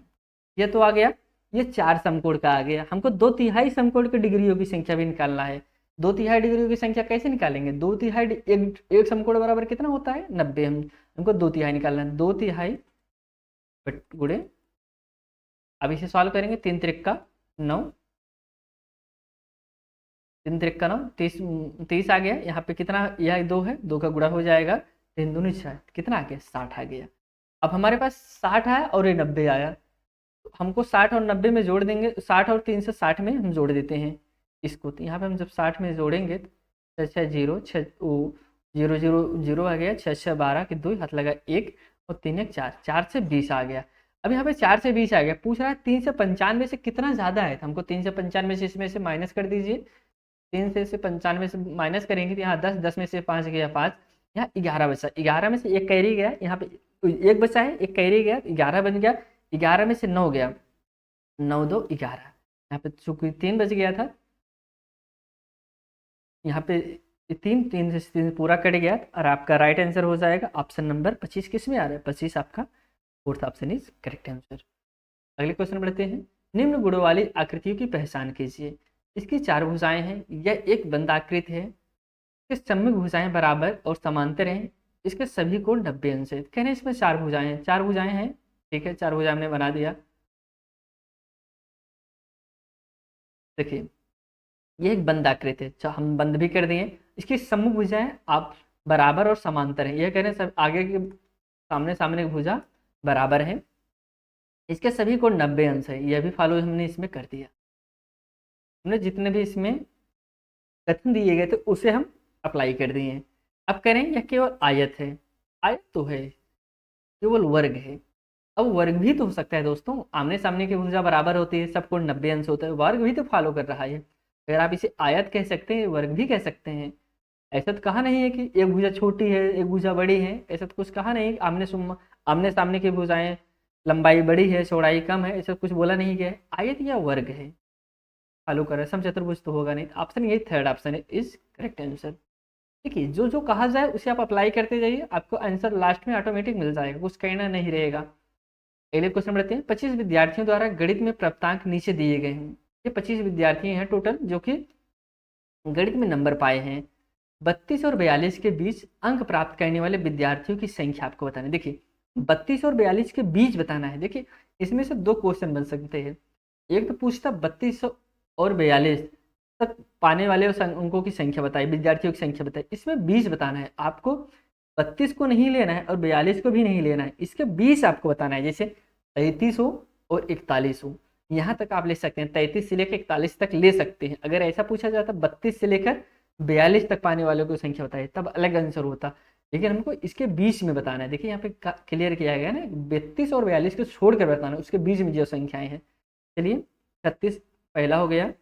ये तो आ गया, ये 4 समकोण का आ गया। हमको 2/3 समकोण की डिग्रियों की संख्या भी निकालना है। 2/3 डिग्रियों की संख्या कैसे निकालेंगे, 2/3 एक समकोण बराबर कितना होता है 90। हमको 2/3 निकालना है, 2/3 गुणे, अब इसे सॉल्व करेंगे, 3 त्रिक 9, 3 त्रिक 9, 30 आ गया। यहाँ पे कितना, यह 2 है, 2 का गुणा हो जाएगा, 3 दूनी 6, कितना आ गया 60 आ गया। अब हमारे पास 60 आया और ये 90 आया, हमको 60 और 90 में जोड़ देंगे, 60 और 3 से 60 में हम जोड़ देते हैं इसको। तो यहाँ पे हम जब 60 में जोड़ेंगे, 6 6 0 6 0 0 0 आ गया, 6 6 12 के 2 हाथ लगा 1 और 3 1 4, 4 से 20 आ गया। अब यहाँ पे 4 से 20 आ गया, पूछ रहा है 3 से 95 से कितना ज़्यादा है। तो हमको 3 से 95 से इसमें से माइनस कर दीजिए। 3 से 95 से माइनस करेंगे तो यहाँ 10, 10 में से 5 गया 5, यहाँ 11 बचा, 11 में से एक कैरी गया, यहाँ पे एक बचा है, एक कैरी गया, 11 बन गया, 11 में से 9 गया, 9 2 11, यहाँ पे चूंकि 3 बच गया था, यहाँ पे 3 से 3 पूरा कट गया और आपका राइट आंसर हो जाएगा ऑप्शन नंबर 25। किस में आ रहा है 25, आपका fourth option is correct answer. अगले क्वेश्चन बढ़ते हैं। निम्न गुणों वाली आकृतियों की पहचान कीजिए। इसकी 4 भुजाएं हैं, यह एक बंधाकृति है, इसके सम्मुख भुजाएं बराबर और समांतर हैं, इसके सभी कोण 90 अंश है। कहने इसमें 4 भुजाएं हैं, 4 भुजाएं हैं, ठीक है 4 भुजाएं हमने बना दिया। देखिए ये एक बंद आकृति है, हम बंद भी कर दिए। इसकी सम्मुख भुजाएं आप बराबर और समांतर है, यह कह रहे हैं सब आगे की सामने सामने की भुजा बराबर है, इसके सभी कोण 90 अंश है, यह भी फॉलो हमने इसमें कर दिया। हमने जितने भी इसमें कथन दिए गए थे उसे हम अप्लाई कर दिए। अब करें यह केवल आयत है, आयत तो है, केवल वर्ग है। अब वर्ग भी तो हो सकता है दोस्तों, आमने सामने की भुजा बराबर होती है, सब कोण 90 अंश होता है, वर्ग भी तो फॉलो कर रहा है। अगर आप इसे आयत कह सकते हैं, वर्ग भी कह सकते हैं। ऐसा तो कहा नहीं है कि एक भुजा छोटी है एक भुजा बड़ी है, ऐसा तो कुछ कहा नहीं। आमने सामने की भुजाएं लंबाई बड़ी है चौड़ाई कम है, ऐसा कुछ बोला नहीं गया है। आयत या वर्ग है, फॉलो कर रहे हैं। समचतुर्भुज तो होगा नहीं, ऑप्शन यही थर्ड ऑप्शन है इज करेक्ट आंसर। देखिए जो जो कहा जाए उसे आप अप्लाई करते जाइए, आपको आंसर लास्ट में ऑटोमेटिक मिल जाएगा, कुछ कहना नहीं रहेगा। अगले क्वेश्चन बढ़ते हैं। 25 विद्यार्थियों द्वारा गणित में प्राप्तांक नीचे दिए गए हैं। ये 25 विद्यार्थी हैं टोटल जो कि गणित में नंबर पाए हैं। 32 और 42 के बीच अंक प्राप्त करने वाले विद्यार्थियों की संख्या आपको बताना है। देखिए 32 और 42 के बीच बताना है। देखिए इसमें से 2 क्वेश्चन बन सकते हैं। एक तो पूछता 32 और 42 तक पाने वाले अंकों की संख्या बताइए, विद्यार्थियों की संख्या बताइए। इसमें 20 बताना है आपको, 32 को नहीं लेना है और 42 को भी नहीं लेना है, इसके 20 आपको बताना है। जैसे 33 हो और 41 हो, यहाँ तक आप ले सकते हैं, 33 से लेकर 41 तक ले सकते हैं। अगर ऐसा पूछा जाता 32 से लेकर 42 तक पाने वालों की संख्या बताइए, तब अलग आंसर होता, लेकिन हमको इसके बीच में बताना है। देखिए यहाँ पे क्लियर किया गया ना, 32 और 42 को छोड़कर बताना, उसके बीच में जो संख्याएं हैं। चलिए 36 पहला हो गया,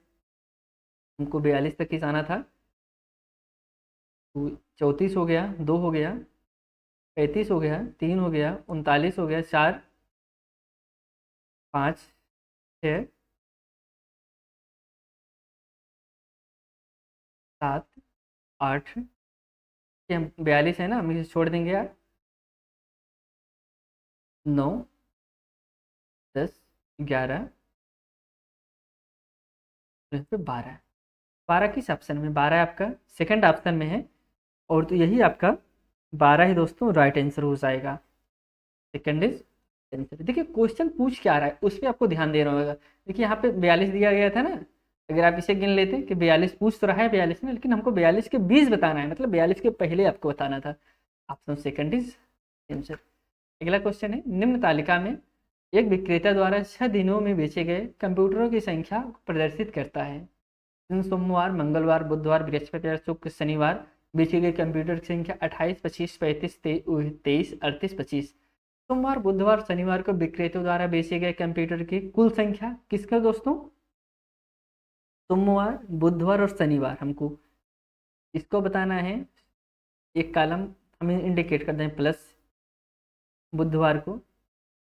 हमको 42 तक ही जाना था। 34 हो गया, 2 हो गया, 35 हो गया, 3 हो गया, 39 हो गया, 4 5 6 7 8, ये हम 42 है ना, हम इसे छोड़ देंगे यार। 9 10 11 पे 12, 12 किस ऑप्शन में, 12 आपका सेकंड ऑप्शन में है, और तो यही आपका 12 ही दोस्तों राइट आंसर हो जाएगा। Second is answer. देखिए क्वेश्चन पूछ क्या रहा है उस पर आपको ध्यान देना होगा। देखिए यहाँ पे 42 दिया गया था ना, अगर आप इसे गिन लेते कि 42 पूछ तो रहा है 42 में, लेकिन हमको 42 के 20 बताना है, मतलब 42 के पहले आपको बताना था। Option second is answer. अगला क्वेश्चन है, निम्न तालिका में एक विक्रेता द्वारा 6 दिनों में बेचे गए कंप्यूटरों की संख्या को प्रदर्शित करता है। दिन सोमवार, मंगलवार, बुधवार, बृहस्पतिवार, शुक्र, शनिवार बेचे गए कंप्यूटर की संख्या 28, 25, 35, 23, 38, 25। सोमवार, बुधवार, शनिवार को विक्रेताओं द्वारा बेचे गए कंप्यूटर की कुल संख्या किसका दोस्तों? सोमवार, बुधवार और शनिवार हमको इसको बताना है। एक कॉलम हम इंडिकेट कर दें प्लस बुधवार को,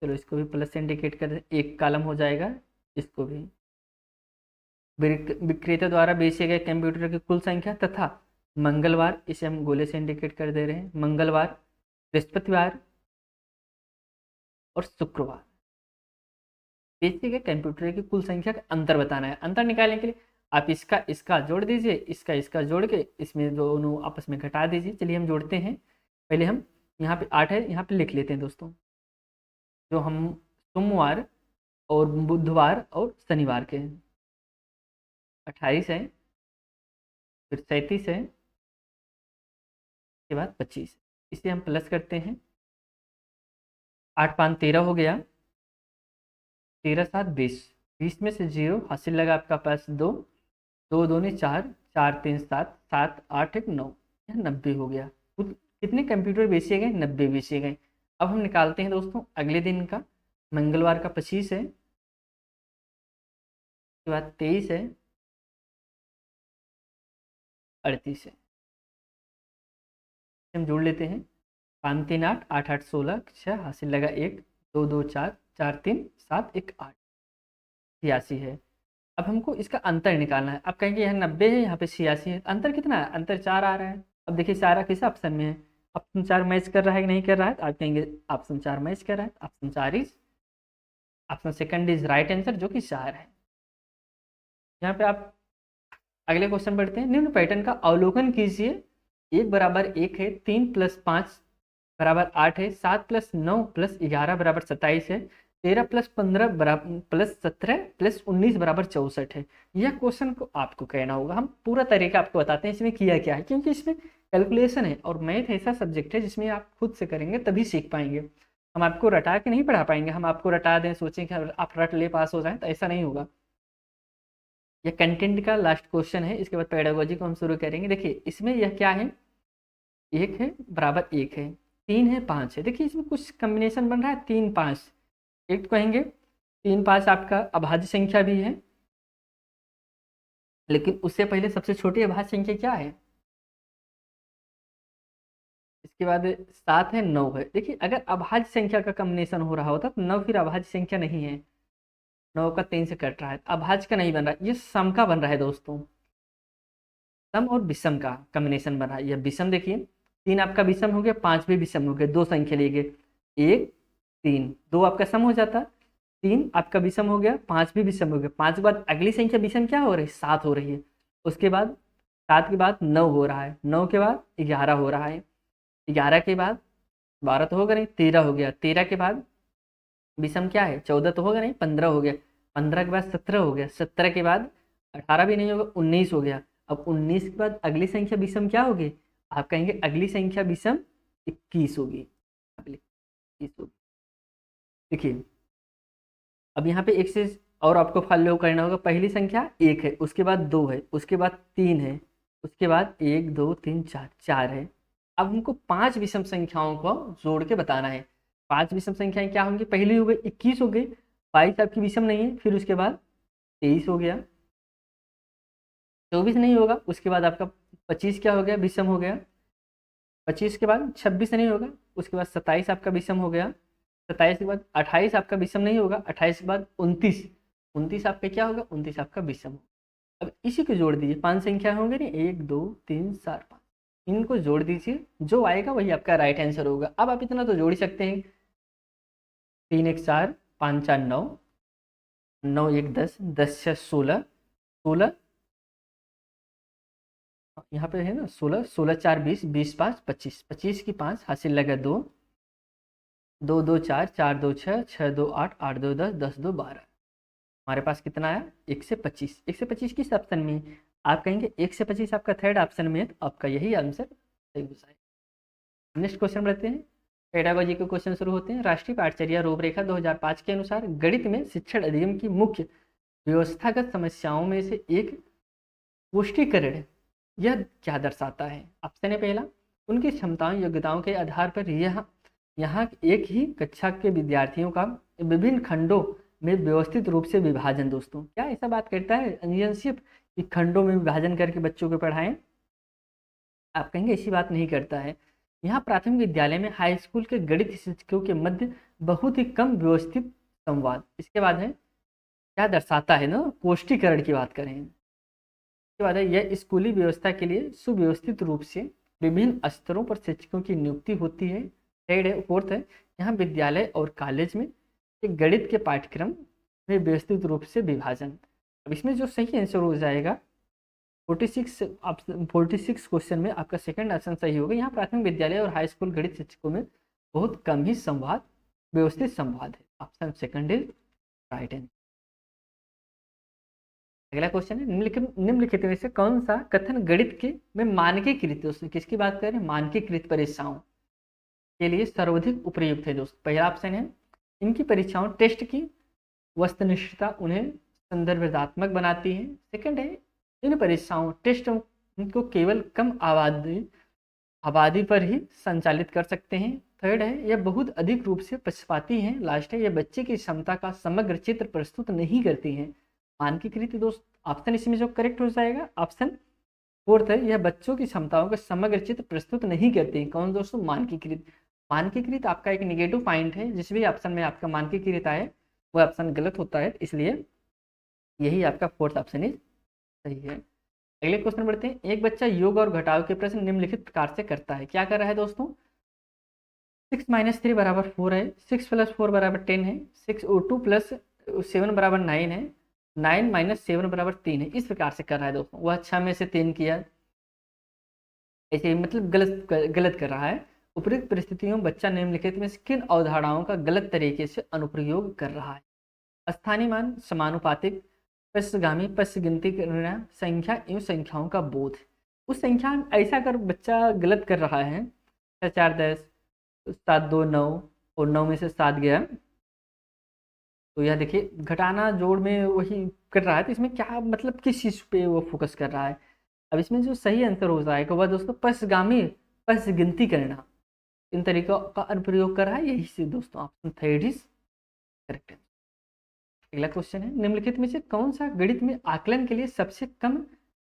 चलो इसको भी प्लस से इंडिकेट कर दें, एक कॉलम हो जाएगा। इसको भी विक्रेता द्वारा बेचे गए कंप्यूटर की कुल संख्या तथा मंगलवार, इसे हम गोले से इंडिकेट कर दे रहे हैं, मंगलवार, बृहस्पतिवार और शुक्रवार बेचे गए कंप्यूटर की कुल संख्या का अंतर बताना है। अंतर निकालने के लिए आप इसका इसका जोड़ दीजिए, इसका इसका जोड़ के इसमें दोनों आपस में घटा दीजिए। चलिए हम जोड़ते हैं। पहले हम यहाँ पे 8 है, यहाँ पे लिख लेते हैं दोस्तों, जो हम सोमवार और बुधवार और शनिवार के हैं। 28 है, फिर 37 है, के बाद 25, इसे हम प्लस करते हैं। 8 5 13 हो गया, 13 7 20, 20 में से 0 हासिल लगा आपका पास 2, 2 2 ने 4, 4 3 7, 7 8 1 9, यह 90 हो गया। कितने कंप्यूटर बेचे गए? 90 बेचे गए। अब हम निकालते हैं दोस्तों अगले दिन का। मंगलवार का 25 है, उसके बाद 23 है, 38 है। हम जोड़ लेते हैं। 5 3 8, 8 8 16, 6 हासिल लगा 1, 2 2 4, 4 3 7 1 8, 86 है। अब हमको इसका अंतर निकालना है। अब कहेंगे यहाँ 90 है, यहाँ पे 86 है, अंतर कितना है? अंतर 4 आ रहा है। अब देखिए सारा किस ऑप्शन में है? ऑप्शन 4 मैच कर रहा है कि नहीं कर रहा है? तो आप कहेंगे ऑप्शन 4 मैच कर रहा है। Option 4 is option second is right answer, जो कि 4 है। यहाँ पे आप अगले क्वेश्चन बढ़ते हैं। निम्न पैटर्न का अवलोकन कीजिए। 1 बराबर 1 है, 3 प्लस 5 बराबर 8 है, 7 प्लस 9 प्लस 11 बराबर 27 है, 13 प्लस 15 बराबर प्लस 17 प्लस 19 बराबर 64 है। यह क्वेश्चन को आपको कहना होगा। हम पूरा तरीका आपको बताते हैं इसमें किया क्या है, क्योंकि इसमें कैलकुलेशन है और मैथ ऐसा सब्जेक्ट है जिसमें आप खुद से करेंगे तभी सीख पाएंगे। हम आपको रटा के नहीं पढ़ा पाएंगे। हम आपको रटा दें, सोचें कि आप रट ले पास हो जाएं, तो ऐसा नहीं होगा। यह कंटेंट का लास्ट क्वेश्चन है, इसके बाद पेडागोजी को हम शुरू करेंगे। देखिए इसमें यह क्या है, 1 है बराबर 1 है, 3 है 5 है। देखिए इसमें कुछ कम्बिनेशन बन रहा है 3 5। एक तो कहेंगे 3 5 आपका अभाज्य संख्या भी है, लेकिन उससे पहले सबसे छोटी अभाज्य संख्या क्या है? इसके बाद 7 है, 9 है। देखिए अगर अभाज्य संख्या का कम्बिनेशन हो रहा होता तो 9 फिर अभाज्य संख्या नहीं है। 9 का 3 से कट रहा है, अभाज्य का नहीं बन रहा है, ये सम का बन रहा है दोस्तों। सम और विषम का कम्बिनेशन बन रहा है। यह विषम, देखिए 3 आपका विषम हो गया, 5 भी विषम हो गया, 2 संख्या लिए गए, 1 3, 2 आपका सम हो जाता, 3 आपका विषम हो गया, 5 भी विषम हो गया। 5 के बाद अगली संख्या विषम क्या हो रही है? 7 हो रही है। उसके बाद 7 के बाद 9 हो रहा है, 9 के बाद 11 हो रहा है, 11 के बाद 12 तो होगा नहीं, 13 हो गया, 13 के बाद विषम क्या है? 14 तो होगा नहीं, 15 हो गया, 15 के बाद 17 हो गया, 17 के बाद 18 भी नहीं होगा, 19 हो गया। अब 19 के बाद अगली संख्या विषम क्या होगी? आप कहेंगे अगली संख्या विषम 21 होगी। 21 होगी। देखिए अब यहाँ पे एक से और आपको फॉलो करना होगा। पहली संख्या 1 है, उसके बाद 2 है, उसके बाद 3 है, उसके बाद 1 2 3 4, 4 है। अब हमको 5 विषम संख्याओं को जोड़ के बताना है। 5 विषम संख्याएं क्या होंगी? पहली हो गई 21 हो गई, 22 आपकी विषम नहीं है, फिर उसके बाद 23 हो गया, 24 नहीं होगा, उसके बाद आपका 25 क्या हो गया? विषम हो गया। 25 के बाद 26 नहीं होगा, उसके बाद 27 आपका विषम हो गया। 27 के बाद 28 आपका विषम नहीं होगा, 28 के बाद 29, 29 आपका क्या होगा? 29 आपका विषम होगा। अब इसी को जोड़ दीजिए, 5 संख्या होंगे ना, 1 2 3 4 5, इनको जोड़ दीजिए, जो आएगा वही आपका राइट आंसर होगा। अब आप इतना तो जोड़ ही सकते हैं, 3 1 4, 5 4 9, 9 1 10, 10 6 16, 16 यहाँ पे है ना 16, 16 4 20, 20 5 25, 25 की 5 हासिल लगा 2, 2 2 4, 4 2 6, 6 2 8, 8 2 10, 10 2 12। हमारे पास कितना आया? 1 से 25। 1 से 25 किस ऑप्शन में है? आप कहेंगे 1 से 25 आपका थर्ड ऑप्शन में है, तो आपका यही आंसर सही हो जाएगा। नेक्स्ट क्वेश्चन बढ़ते हैं। पेडागोजी के क्वेश्चन शुरू होते हैं। राष्ट्रीय पाठचर्या रूपरेखा 2005 के अनुसार गणित में शिक्षण अधिगम की मुख्य व्यवस्थागत समस्याओं में से एक पुष्टिकरण यह क्या दर्शाता है? ऑप्शन है पहला, उनकी क्षमताओं योग्यताओं के आधार पर यहाँ एक ही कक्षा के विद्यार्थियों का विभिन्न खंडों में व्यवस्थित रूप से विभाजन। दोस्तों क्या ऐसा बात करता है अनियंशिप कि खंडों में विभाजन करके बच्चों को पढ़ाएं? आप कहेंगे ऐसी बात नहीं करता है। यहाँ प्राथमिक विद्यालय में हाई स्कूल के गणित शिक्षकों के मध्य बहुत ही कम व्यवस्थित संवाद। इसके बाद है क्या दर्शाता है ना, पुष्टिकरण की बात करें। इसके बाद है यह स्कूली व्यवस्था के लिए सुव्यवस्थित रूप से विभिन्न स्तरों पर शिक्षकों की नियुक्ति होती है। थर्ड है, फोर्थ है, यहाँ विद्यालय और कॉलेज में गणित के पाठ्यक्रम में व्यवस्थित रूप से विभाजन। अब इसमें जो सही आंसर हो जाएगा 46 क्वेश्चन में आपका सेकंड ऑप्शन सही होगा। यहाँ प्राथमिक विद्यालय और हाई स्कूल गणित शिक्षकों में बहुत कम ही संवाद, व्यवस्थित संवाद है। Option second is right answer. अगला क्वेश्चन है निम्नलिखित में से कौन सा कथन गणित के में मानकीकृत, दोस्तों किसकी बात करें, मानकीकृत परीक्षाओं के लिए सर्वाधिक उपयुक्त है? दोस्तों पहला ऑप्शन है इनकी परीक्षाओं टेस्ट की वस्तुनिष्ठता उन्हें संदर्भात्मक बनाती है। सेकंड है इन परीक्षाओं टेस्ट को केवल कम आबादी पर ही संचालित कर सकते हैं। थर्ड है यह बहुत अधिक रूप से पक्षपाती हैं। लास्ट है यह बच्चे की क्षमता का समग्र चित्र प्रस्तुत नहीं करती हैं। मानकीकृत दोस्त ऑप्शन इसमें जो करेक्ट हो जाएगा ऑप्शन फोर्थ है, यह बच्चों की क्षमताओं का समग्र चित्र प्रस्तुत नहीं करते हैं। कौन दोस्तों? मानकीकृत। मानकीकृत आपका एक निगेटिव पॉइंट है, जिस भी ऑप्शन में आपका मानकीकृत आए वो ऑप्शन गलत होता है, इसलिए यही आपका फोर्थ ऑप्शन ही सही है। अगले क्वेश्चन बढ़ते हैं। एक बच्चा योग और घटाव के प्रश्न निम्नलिखित प्रकार से करता है। क्या कर रहा है दोस्तों? 6 - 3 = 4 है, 6 + 4 = 10 है, 2 + 7 = 9 है, 9 - 7 = 3 है। इस प्रकार से कर रहा है दोस्तों। वह 6 में से 3 किया, ऐसे मतलब गलत कर रहा है। उपयुक्त परिस्थितियों बच्चा निम्नलिखित में से किन अवधारणाओं का गलत तरीके से अनुप्रयोग कर रहा है? स्थानीय मान, समानुपातिक, पश्चगामी, पश्च गिनती करना, संख्या एवं संख्याओं का बोध। उस संख्या ऐसा कर बच्चा गलत कर रहा है, 6 - 4 = 10, 7 - 2 = 9 और 9 में से 7 गया, तो यह देखिए घटाना जोड़ में वही कर रहा है। तो इसमें क्या मतलब किस चीज़ पे वो फोकस कर रहा है? अब इसमें जो सही आंसर हो जाएगा वह दोस्तों पश्चगामी, पश्च गिनती करना, इन तरीकों का अनुप्रयोग कर रहा है। यही से दोस्तों ऑप्शन थर्ड इज करेक्ट। अगला क्वेश्चन है निम्नलिखित में से कौन सा गणित में आकलन के लिए सबसे कम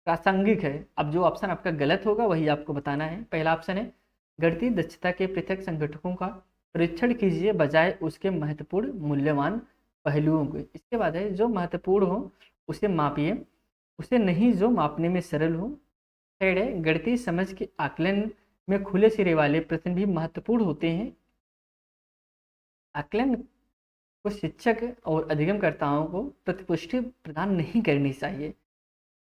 प्रासंगिक है? अब जो ऑप्शन आपका गलत होगा वही आपको बताना है। पहला ऑप्शन है गणितीय दक्षता के पृथक संघटकों का परीक्षण कीजिए बजाय उसके महत्वपूर्ण मूल्यवान पहलुओं को। इसके बाद है जो महत्वपूर्ण हो उसे मापिए, उसे नहीं जो मापने में सरल हो। थर्ड है गणितीय समझ के आकलन में खुले सिरे वाले प्रश्न भी महत्वपूर्ण होते हैं। आकलन को शिक्षक और अधिगमकर्ताओं को प्रतिपुष्टि प्रदान नहीं करनी चाहिए।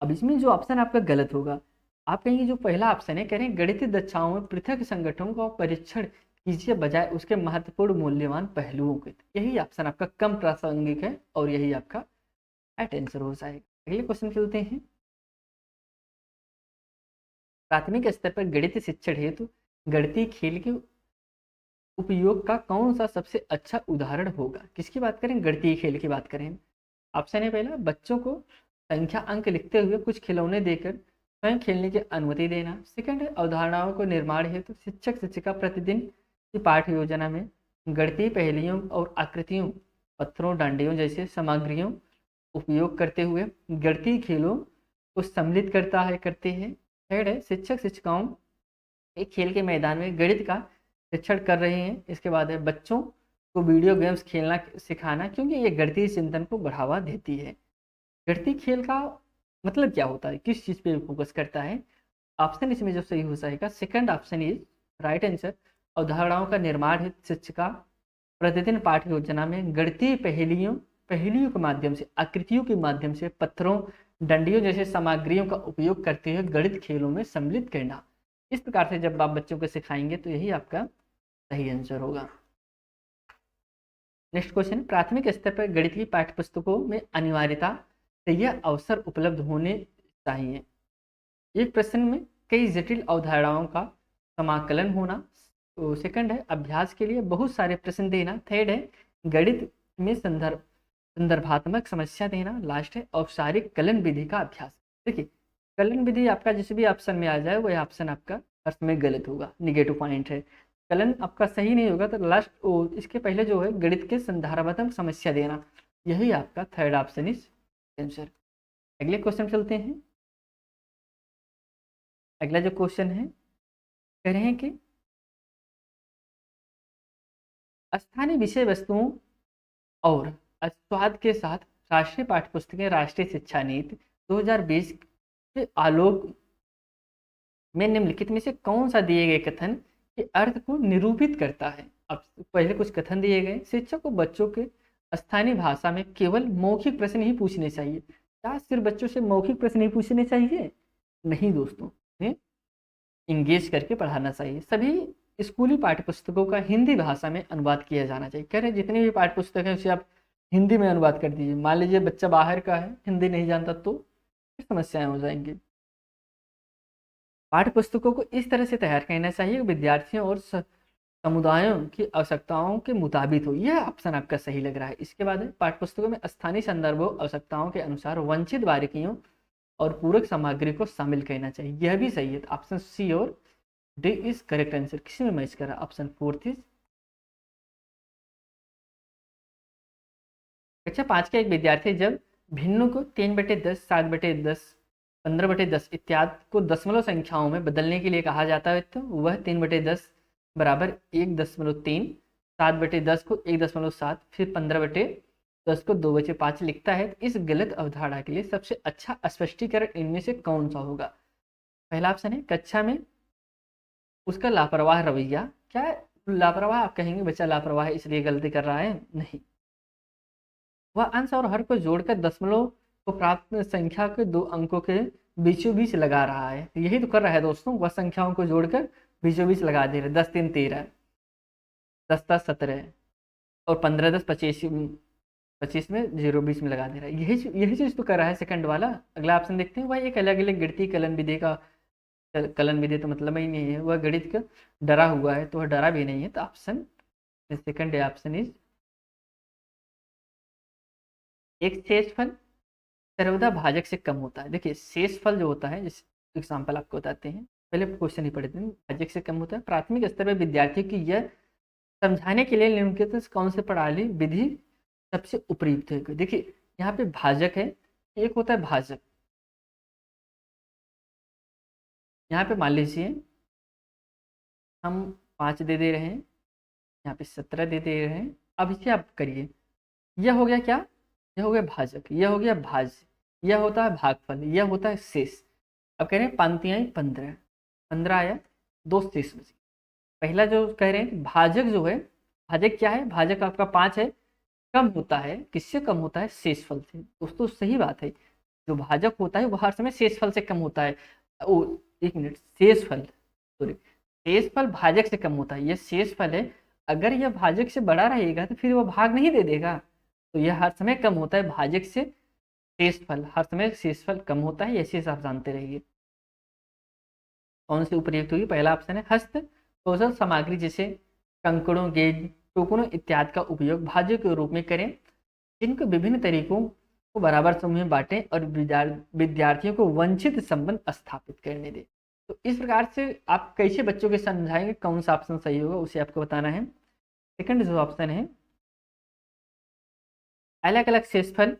अब इसमें जो ऑप्शन आपका गलत होगा, आप कहेंगे जो पहला ऑप्शन है, कह रहे हैं गणितीय दक्षाओं में पृथक संगठनों का परीक्षण कीजिए बजाय उसके महत्वपूर्ण मूल्यवान पहलुओं के। यही ऑप्शन आपका कम प्रासंगिक है और यही आपका राइट आंसर हो जाएगा। अगले क्वेश्चन चलते हैं। प्राथमिक स्तर पर गणितीय शिक्षण हेतु गणितीय खेल के उपयोग का कौन सा सबसे अच्छा उदाहरण होगा? किसकी बात करें? गणितीय खेल की बात करें। ऑप्शन है पहला बच्चों को संख्या अंक लिखते हुए कुछ खिलौने देकर स्वयं खेलने की अनुमति देना। सेकंड है अवधारणाओं को निर्माण हेतु शिक्षक शिक्षिका प्रतिदिन की पाठ्य योजना में गणितीय पहेलियों और आकृतियों, पत्थरों, डांडियों जैसे सामग्रियों उपयोग करते हुए गणितीय खेलों को सम्मिलित करते हैं। थर्ड है शिक्षक शिक्षिकाओं एक खेल के मैदान में गणित का शिक्षण कर रहे हैं। इसके बाद है बच्चों को वीडियो गेम्स खेलना सिखाना, क्योंकि ये गणितीय चिंतन को बढ़ावा देती है। गणितीय खेल का मतलब क्या होता है, किस चीज़ पे फोकस करता है? ऑप्शन इसमें जो सही हो जाएगा second option is right answer. अवधारणाओं का निर्माण है शिक्षिका प्रतिदिन पाठ्य योजना में गणितीय पहेलियों के माध्यम से, आकृतियों के माध्यम से, पत्थरों, डंडियों जैसे सामग्रियों का उपयोग करते हुए गणित खेलों में सम्मिलित करना। इस प्रकार से जब आप बच्चों को सिखाएंगे तो यही आपका सही आंसर होगा। नेक्स्ट क्वेश्चन, प्राथमिक स्तर पर गणित की पाठ्यपुस्तकों में अनिवार्यता से यह अवसर उपलब्ध होने चाहिए। एक प्रश्न में कई जटिल अवधारणाओं का समाकलन होना, तो सेकंड है अभ्यास के लिए बहुत सारे प्रश्न देना। थर्ड है गणित में संदर्भात्मक समस्या देना। लास्ट है औपचारिक कलन विधि का अभ्यास। देखिए कलन विधि आपका जिस भी ऑप्शन में आ जाए वह ऑप्शन आपका अर्थ में गलत होगा, निगेटिव पॉइंट है। कलन आपका सही नहीं होगा तो लास्ट इसके पहले जो है गणित के संदर्भात्मक समस्या देना, यही आपका थर्ड ऑप्शन इज आंसर। अगले क्वेश्चन चलते हैं। अगला जो क्वेश्चन है कह रहे हैं कि स्थानीय विषय वस्तुओं और स्वाद के साथ राष्ट्रीय पाठ्यपुस्तकें राष्ट्रीय शिक्षा नीति 2020 के आलोक में निम्नलिखित में से कौन सा दिए गए कथन के अर्थ को निरूपित करता है। अब पहले कुछ कथन दिए गए। शिक्षक को बच्चों के स्थानीय भाषा में केवल मौखिक प्रश्न ही पूछने चाहिए। क्या सिर्फ बच्चों से मौखिक प्रश्न ही पूछने चाहिए? नहीं दोस्तों, इंगेज करके पढ़ाना चाहिए। सभी स्कूली पाठ्यपुस्तकों का हिंदी भाषा में अनुवाद किया जाना चाहिए। कह रहे जितनी भी पाठ्यपुस्तक है उसे आप हिंदी में अनुवाद कर दीजिए। मान लीजिए बच्चा बाहर का है, हिंदी नहीं जानता तो फिर समस्याएं हो जाएंगी। पाठ्यपुस्तकों को इस तरह से तैयार करना चाहिए कि विद्यार्थियों और समुदायों की आवश्यकताओं के मुताबिक हो। यह ऑप्शन आपका सही लग रहा है। इसके बाद पाठ्यपुस्तकों में स्थानीय संदर्भों आवश्यकताओं के अनुसार वंचित बारीकियों और पूरक सामग्री को शामिल करना चाहिए। यह भी सही है। तो ऑप्शन सी और डी इज करेक्ट आंसर। किसी में मैच कर रहा है? Option fourth is. कक्षा 5 का एक विद्यार्थी जब भिन्नों को 3/10, 7/10, 15/10 इत्यादि को दशमलव संख्याओं में बदलने के लिए कहा जाता है तो वह 3/10 बराबर 1.3, 7/10 को 1.7, फिर 15/10 को 2/5 लिखता है। इस गलत अवधारणा के लिए सबसे अच्छा स्पष्टीकरण इनमें से कौन सा होगा? पहला ऑप्शन है कक्षा में उसका लापरवाह रवैया। क्या लापरवाह? आप कहेंगे बच्चा लापरवाह है इसलिए गलती कर रहा है, नहीं। वह अंश और हर को जोड़कर दशमलव को प्राप्त संख्या के दो अंकों के बीचों बीच लगा रहा है। यही तो कर रहा है दोस्तों, वह संख्याओं को जोड़कर बीचों बीच लगा दे रहे। 10 3 13, 10 10 17 और 15 10 25, 25 में 0 बीच में लगा दे रहा है। यही चीज तो कर रहा है सेकंड वाला। अगला ऑप्शन देखते हैं। वह एक अलग अलग गिनती कलन विधि का कलन विधि तो मतलब ही नहीं है। वह गणित का डरा हुआ है तो वह डरा भी नहीं है। तो ऑप्शन सेकंड ऑप्शन इज। एक शेषफल सर्वदा भाजक से कम होता है। देखिए शेषफल जो होता है, जिस एग्जाम्पल आपको बताते हैं, पहले क्वेश्चन ही पढ़ते हैं। भाजक से कम होता है। प्राथमिक स्तर पर विद्यार्थियों की यह समझाने के लिए निम्नलिखित कौन से प्रणाली विधि सबसे उपयुक्त है? देखिए यहाँ पे भाजक है, एक होता है भाजक। यहाँ पे मान लीजिए हम 5 दे दे रहे हैं, यहाँ पे 17 दे दे रहे हैं। अब इसे आप करिए, यह हो गया क्या? यह हो गया भाजक, यह हो गया भाज्य, यह होता है भागफल, यह होता है शेष। अब कह रहे हैं पंक्तियाँ 15, 15 आया, 2 शेष बचे। पहला जो कह रहे हैं भाजक जो है, भाजक क्या है? भाजक आपका 5 है, कम होता है किससे? कम होता है शेषफल से। दोस्तों सही बात है, जो भाजक होता है वह हर समय शेषफल से कम होता है। ओ एक मिनट, शेषफल, सॉरी, शेषफल भाजक से कम होता है। यह शेषफल है, अगर यह भाजक से बड़ा रहेगा तो फिर वह भाग नहीं दे देगा। तो यह हर समय कम होता है भाजक से। शेषफल हर समय शेषफल कम होता है, ऐसे आप जानते रहिए। कौन सी उपयुक्त होगी? पहला ऑप्शन है हस्त कौशल सामग्री जैसे कंकड़ों, गेज, टोकनों इत्यादि का उपयोग भाज्य के रूप में करें, जिनको विभिन्न तरीकों को बराबर समूह में बांटें और विद्यार्थियों को वंचित संबंध स्थापित करने दें। तो इस प्रकार से आप कैसे बच्चों के समझाएंगे कौन सा ऑप्शन सही होगा, उसे आपको बताना है। सेकंड जो ऑप्शन है अलग अलग शेषफल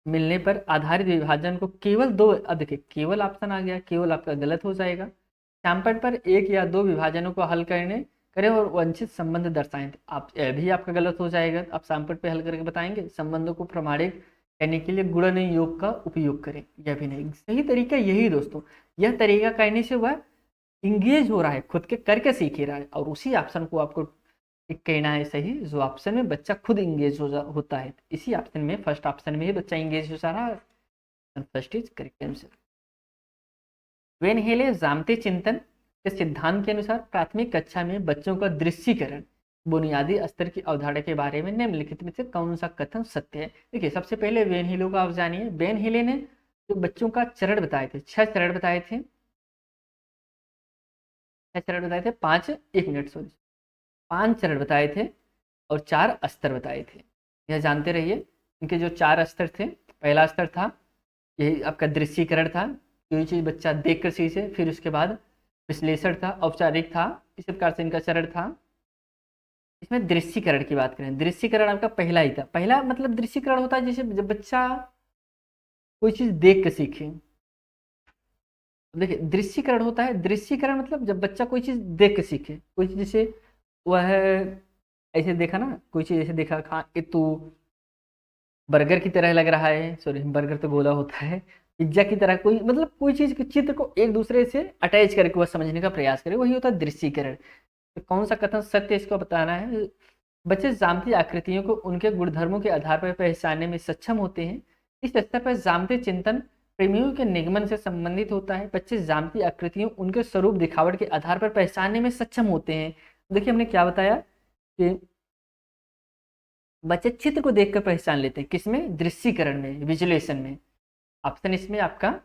मिलने पर आधारित विभाजन को केवल दो, देखिए केवल ऑप्शन आ गया, केवल आपका गलत हो जाएगा। सैंपल पर एक या दो विभाजनों को हल करें और वंचित संबंध दर्शाएं। तो आप यह भी आपका गलत हो जाएगा। आप सैंपल पे हल करके बताएंगे। संबंधों को प्रमाणित करने के लिए गुणन योग का उपयोग करें, यह भी नहीं। सही तरीका यही दोस्तों, यह तरीका करने से वह इंगेज हो रहा है, खुद के करके सीख ही रहा है। और उसी ऑप्शन को आपको कहना है सही, जो ऑप्शन में बच्चा खुद इंगेज होता है। इसी ऑप्शन में, फर्स्ट ऑप्शन में ही बच्चा इंगेज हो रहा है। First is correct answer. When हेले जामते चिंतन के सिद्धांत के अनुसार प्राथमिक कक्षा में बच्चों का दृश्यीकरण बुनियादी स्तर की अवधारणा के बारे में निम्नलिखित में से कौन सा कथन सत्य है? देखिए सबसे पहले वेन हेले को आप जानिए। वेन हेले ने जो बच्चों का चरण बताए थे, 6 चरण बताए थे। क्या चरण बताए थे? 5, 1 मिनट सॉरी, 5 चरण बताए थे और 4 स्तर बताए थे। यह जानते रहिए। इनके जो 4 स्तर थे, पहला स्तर था यही आपका दृश्यीकरण था, कोई चीज़ बच्चा देख कर सीखे। फिर उसके बाद विश्लेषण था, औपचारिक था, इस प्रकार से इनका चरण था। इसमें दृश्यीकरण की बात करें, दृश्यीकरण आपका पहला ही था। पहला मतलब दृश्यीकरण होता है जैसे जब बच्चा कोई चीज़ देख कर सीखे। देखिए दृश्यीकरण होता है, दृश्यीकरण मतलब जब बच्चा कोई चीज़ देख कर सीखे। कोई चीज़ जैसे वह ऐसे देखा ना, कोई चीज़ ऐसे देखा, खा ये तो बर्गर की तरह लग रहा है, सॉरी बर्गर तो गोला होता है, पिज्जा की तरह, कोई मतलब कोई चीज़ के चित्र को एक दूसरे से अटैच करके वह समझने का प्रयास करे, वही होता है दृश्यीकरण। तो कौन सा कथन सत्य है इसको बताना है। बच्चे ज्यामितीय आकृतियों को उनके गुणधर्मों के आधार पर पहचानने में सक्षम होते हैं। इस स्तर पर ज्यामितीय चिंतन प्रेमियों के निगमन से संबंधित होता है। बच्चे ज्यामितीय आकृतियों उनके स्वरूप दिखावट के आधार पर पहचानने में सक्षम होते हैं। देखिए हमने क्या बताया कि बच्चे चित्र को देखकर पहचान लेते हैं, किसमें? दृश्यीकरण में, विजुलेशन में। ऑप्शन इसमें आपका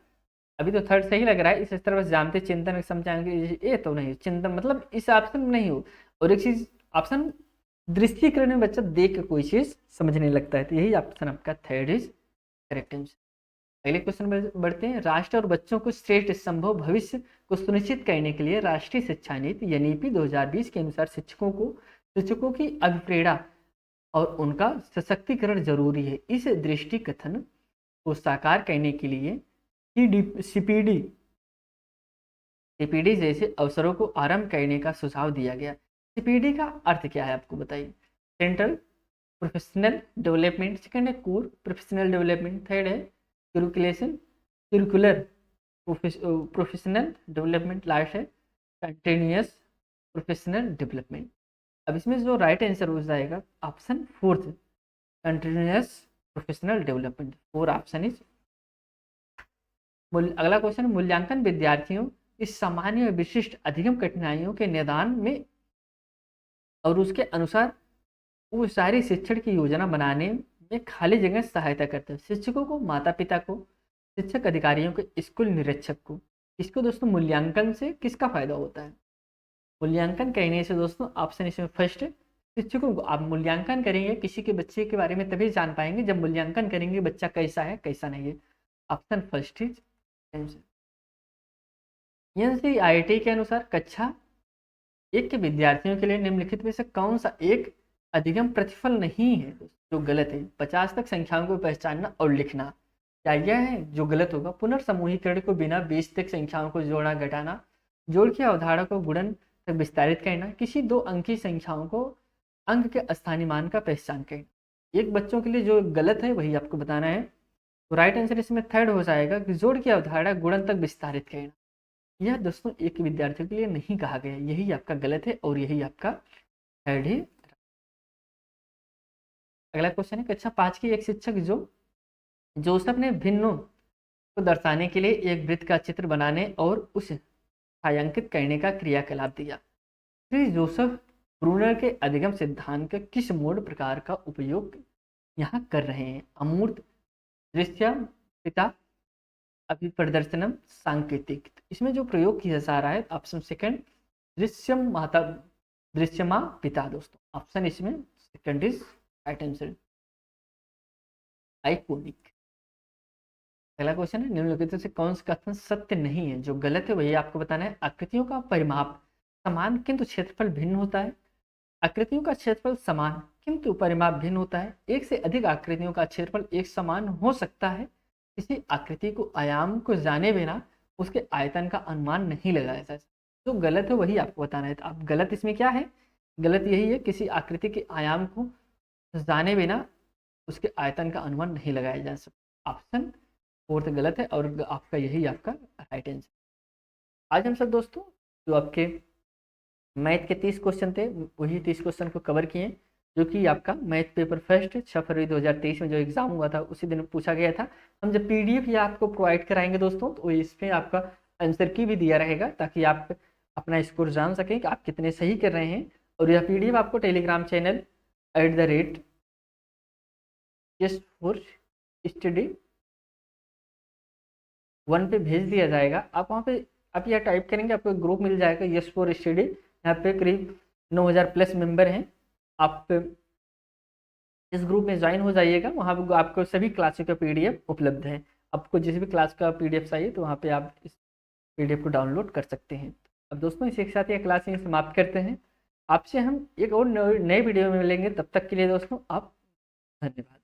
अभी तो थर्ड सही लग रहा है। इस स्तर पर जानते चिंतन समझाएंगे, ये तो नहीं, चिंतन मतलब इस ऑप्शन में नहीं हो। और एक चीज ऑप्शन दृश्यीकरण में बच्चा देख के कोई चीज समझने लगता है, तो यही ऑप्शन आपका थर्ड इज करेक्ट आंसर। अगले क्वेश्चन में बढ़ते हैं। राष्ट्र और बच्चों को श्रेष्ठ संभव भविष्य को सुनिश्चित करने के लिए राष्ट्रीय शिक्षा नीति यानी 2020 के अनुसार शिक्षकों की अभिप्रेरणा और उनका सशक्तिकरण जरूरी है। इस दृष्टि कथन को साकार करने के लिए सीपीडी सीपीडी जैसे अवसरों को आरंभ करने का सुझाव दिया गया। सीपीडी का अर्थ क्या है आपको बताइए? सेंट्रल प्रोफेशनल डेवलपमेंट, सेकंड है कोर प्रोफेशनल डेवलपमेंट, थर्ड है करिकुलर प्रोफेशनल डेवलपमेंट, लास्ट है कंटिन्यूअस प्रोफेशनल डेवलपमेंट। अब इसमें जो राइट आंसर हो जाएगा option fourth, continuous professional development. Four option is. अगला क्वेश्चन, मूल्यांकन विद्यार्थियों इस सामान्य और विशिष्ट अधिगम कठिनाइयों के निदान में और उसके अनुसार वो सारी शिक्षण की योजना बनाने में खाली जगह सहायता करता है। शिक्षकों को, माता पिता को, शिक्षक अधिकारियों को, स्कूल निरीक्षक को। इसको दोस्तों मूल्यांकन से किसका फायदा होता है? मूल्यांकन करने से दोस्तों ऑप्शन इसमें फर्स्ट है, शिक्षकों को। आप मूल्यांकन करेंगे किसी के बच्चे के बारे में तभी जान पाएंगे जब मूल्यांकन करेंगे बच्चा कैसा है कैसा नहीं है। Option first is answer. NCERT के अनुसार कक्षा 1 के विद्यार्थियों के लिए निम्नलिखित में से कौन सा एक अधिगम प्रतिफल नहीं है जो गलत है? 50 तक संख्याओं को पहचानना और लिखना, क्या यह है जो गलत होगा? पुनर्समूहीकरण को बिना 20 तक संख्याओं को जोड़ना घटाना, जोड़ की अवधारणा को गुणन तक विस्तारित करना, किसी 2 अंकी संख्याओं को अंक के स्थानीय मान का पहचान करना। एक बच्चों के लिए जो गलत है वही आपको बताना है। तो राइट आंसर इसमें थर्ड हो जाएगा कि जोड़ की अवधारणा गुणन तक विस्तारित करना। यह दोस्तों एक विद्यार्थियों के लिए नहीं कहा गया, यही आपका गलत है और यही आपका थर्ड है। अगला क्वेश्चन है, कक्षा 5 की एक शिक्षक जोसेफ ने भिन्नों को दर्शाने के लिए एक वृत्त का चित्र बनाने और उसे छायांकित करने का क्रियाकलाप दिया। श्री जोसेफ ब्रूनर के अधिगम सिद्धांत के किस मोड प्रकार का उपयोग यहाँ कर रहे हैं? अमूर्त, दृश्यता, अभिप्रदर्शनम, सांकेतिक। इसमें जो प्रयोग किया जा रहा है ऑप्शन सेकंड, दृश्यमा पिता दोस्तों। ऑप्शन इसमें second is right answer, iconic. अगला क्वेश्चन है, निम्नलिखित से कौन सा कथन सत्य नहीं है? जो गलत है वही आपको बताना है। आकृतियों का परिमाप समान किंतु क्षेत्रफल भिन्न होता है। आकृतियों का क्षेत्रफल समान किंतु परिमाप भिन्न होता है। एक से अधिक आकृतियों का क्षेत्रफल एक समान हो सकता है। किसी आकृति को आयाम को जाने बिना उसके आयतन का अनुमान नहीं लगाया जा सकता। जो गलत है वही आपको बताना है। तो आप गलत इसमें क्या है? गलत यही है, किसी आकृति के आयाम को जाने बिना उसके आयतन का अनुमान नहीं लगाया जा सकता। ऑप्शन फोर्थ गलत है और आपका यही आपका राइट आंसर। आज हम सब दोस्तों जो आपके मैथ के 30 क्वेश्चन थे वही 30 क्वेश्चन को कवर किए, जो कि आपका मैथ पेपर फर्स्ट 6 फरवरी 2023 में जो एग्जाम हुआ था उसी दिन पूछा गया था। हम जब पीडीएफ या आपको प्रोवाइड कराएंगे दोस्तों तो इसमें आपका आंसर की भी दिया रहेगा ताकि आप अपना स्कोर जान सकें कि आप कितने सही कर रहे हैं। और यह पीडीएफ आपको टेलीग्राम चैनल @YES4STUDY 1 पे भेज दिया जाएगा। आप वहाँ पे आप यह टाइप करेंगे, आपको ग्रुप मिल जाएगा यस फॉर स्टडी। यहाँ पे करीब 9000 प्लस मेंबर हैं। आप इस ग्रुप में ज्वाइन हो जाइएगा, वहाँ पर आपको सभी क्लासों का पीडीएफ उपलब्ध है। आपको जिस भी क्लास का पीडीएफ चाहिए तो वहाँ पे आप इस पीडीएफ को डाउनलोड कर सकते हैं। अब दोस्तों इसी के साथ ये क्लास यहीं समाप्त करते हैं। आपसे हम एक और नए वीडियो में मिलेंगे, तब तक के लिए दोस्तों आप धन्यवाद।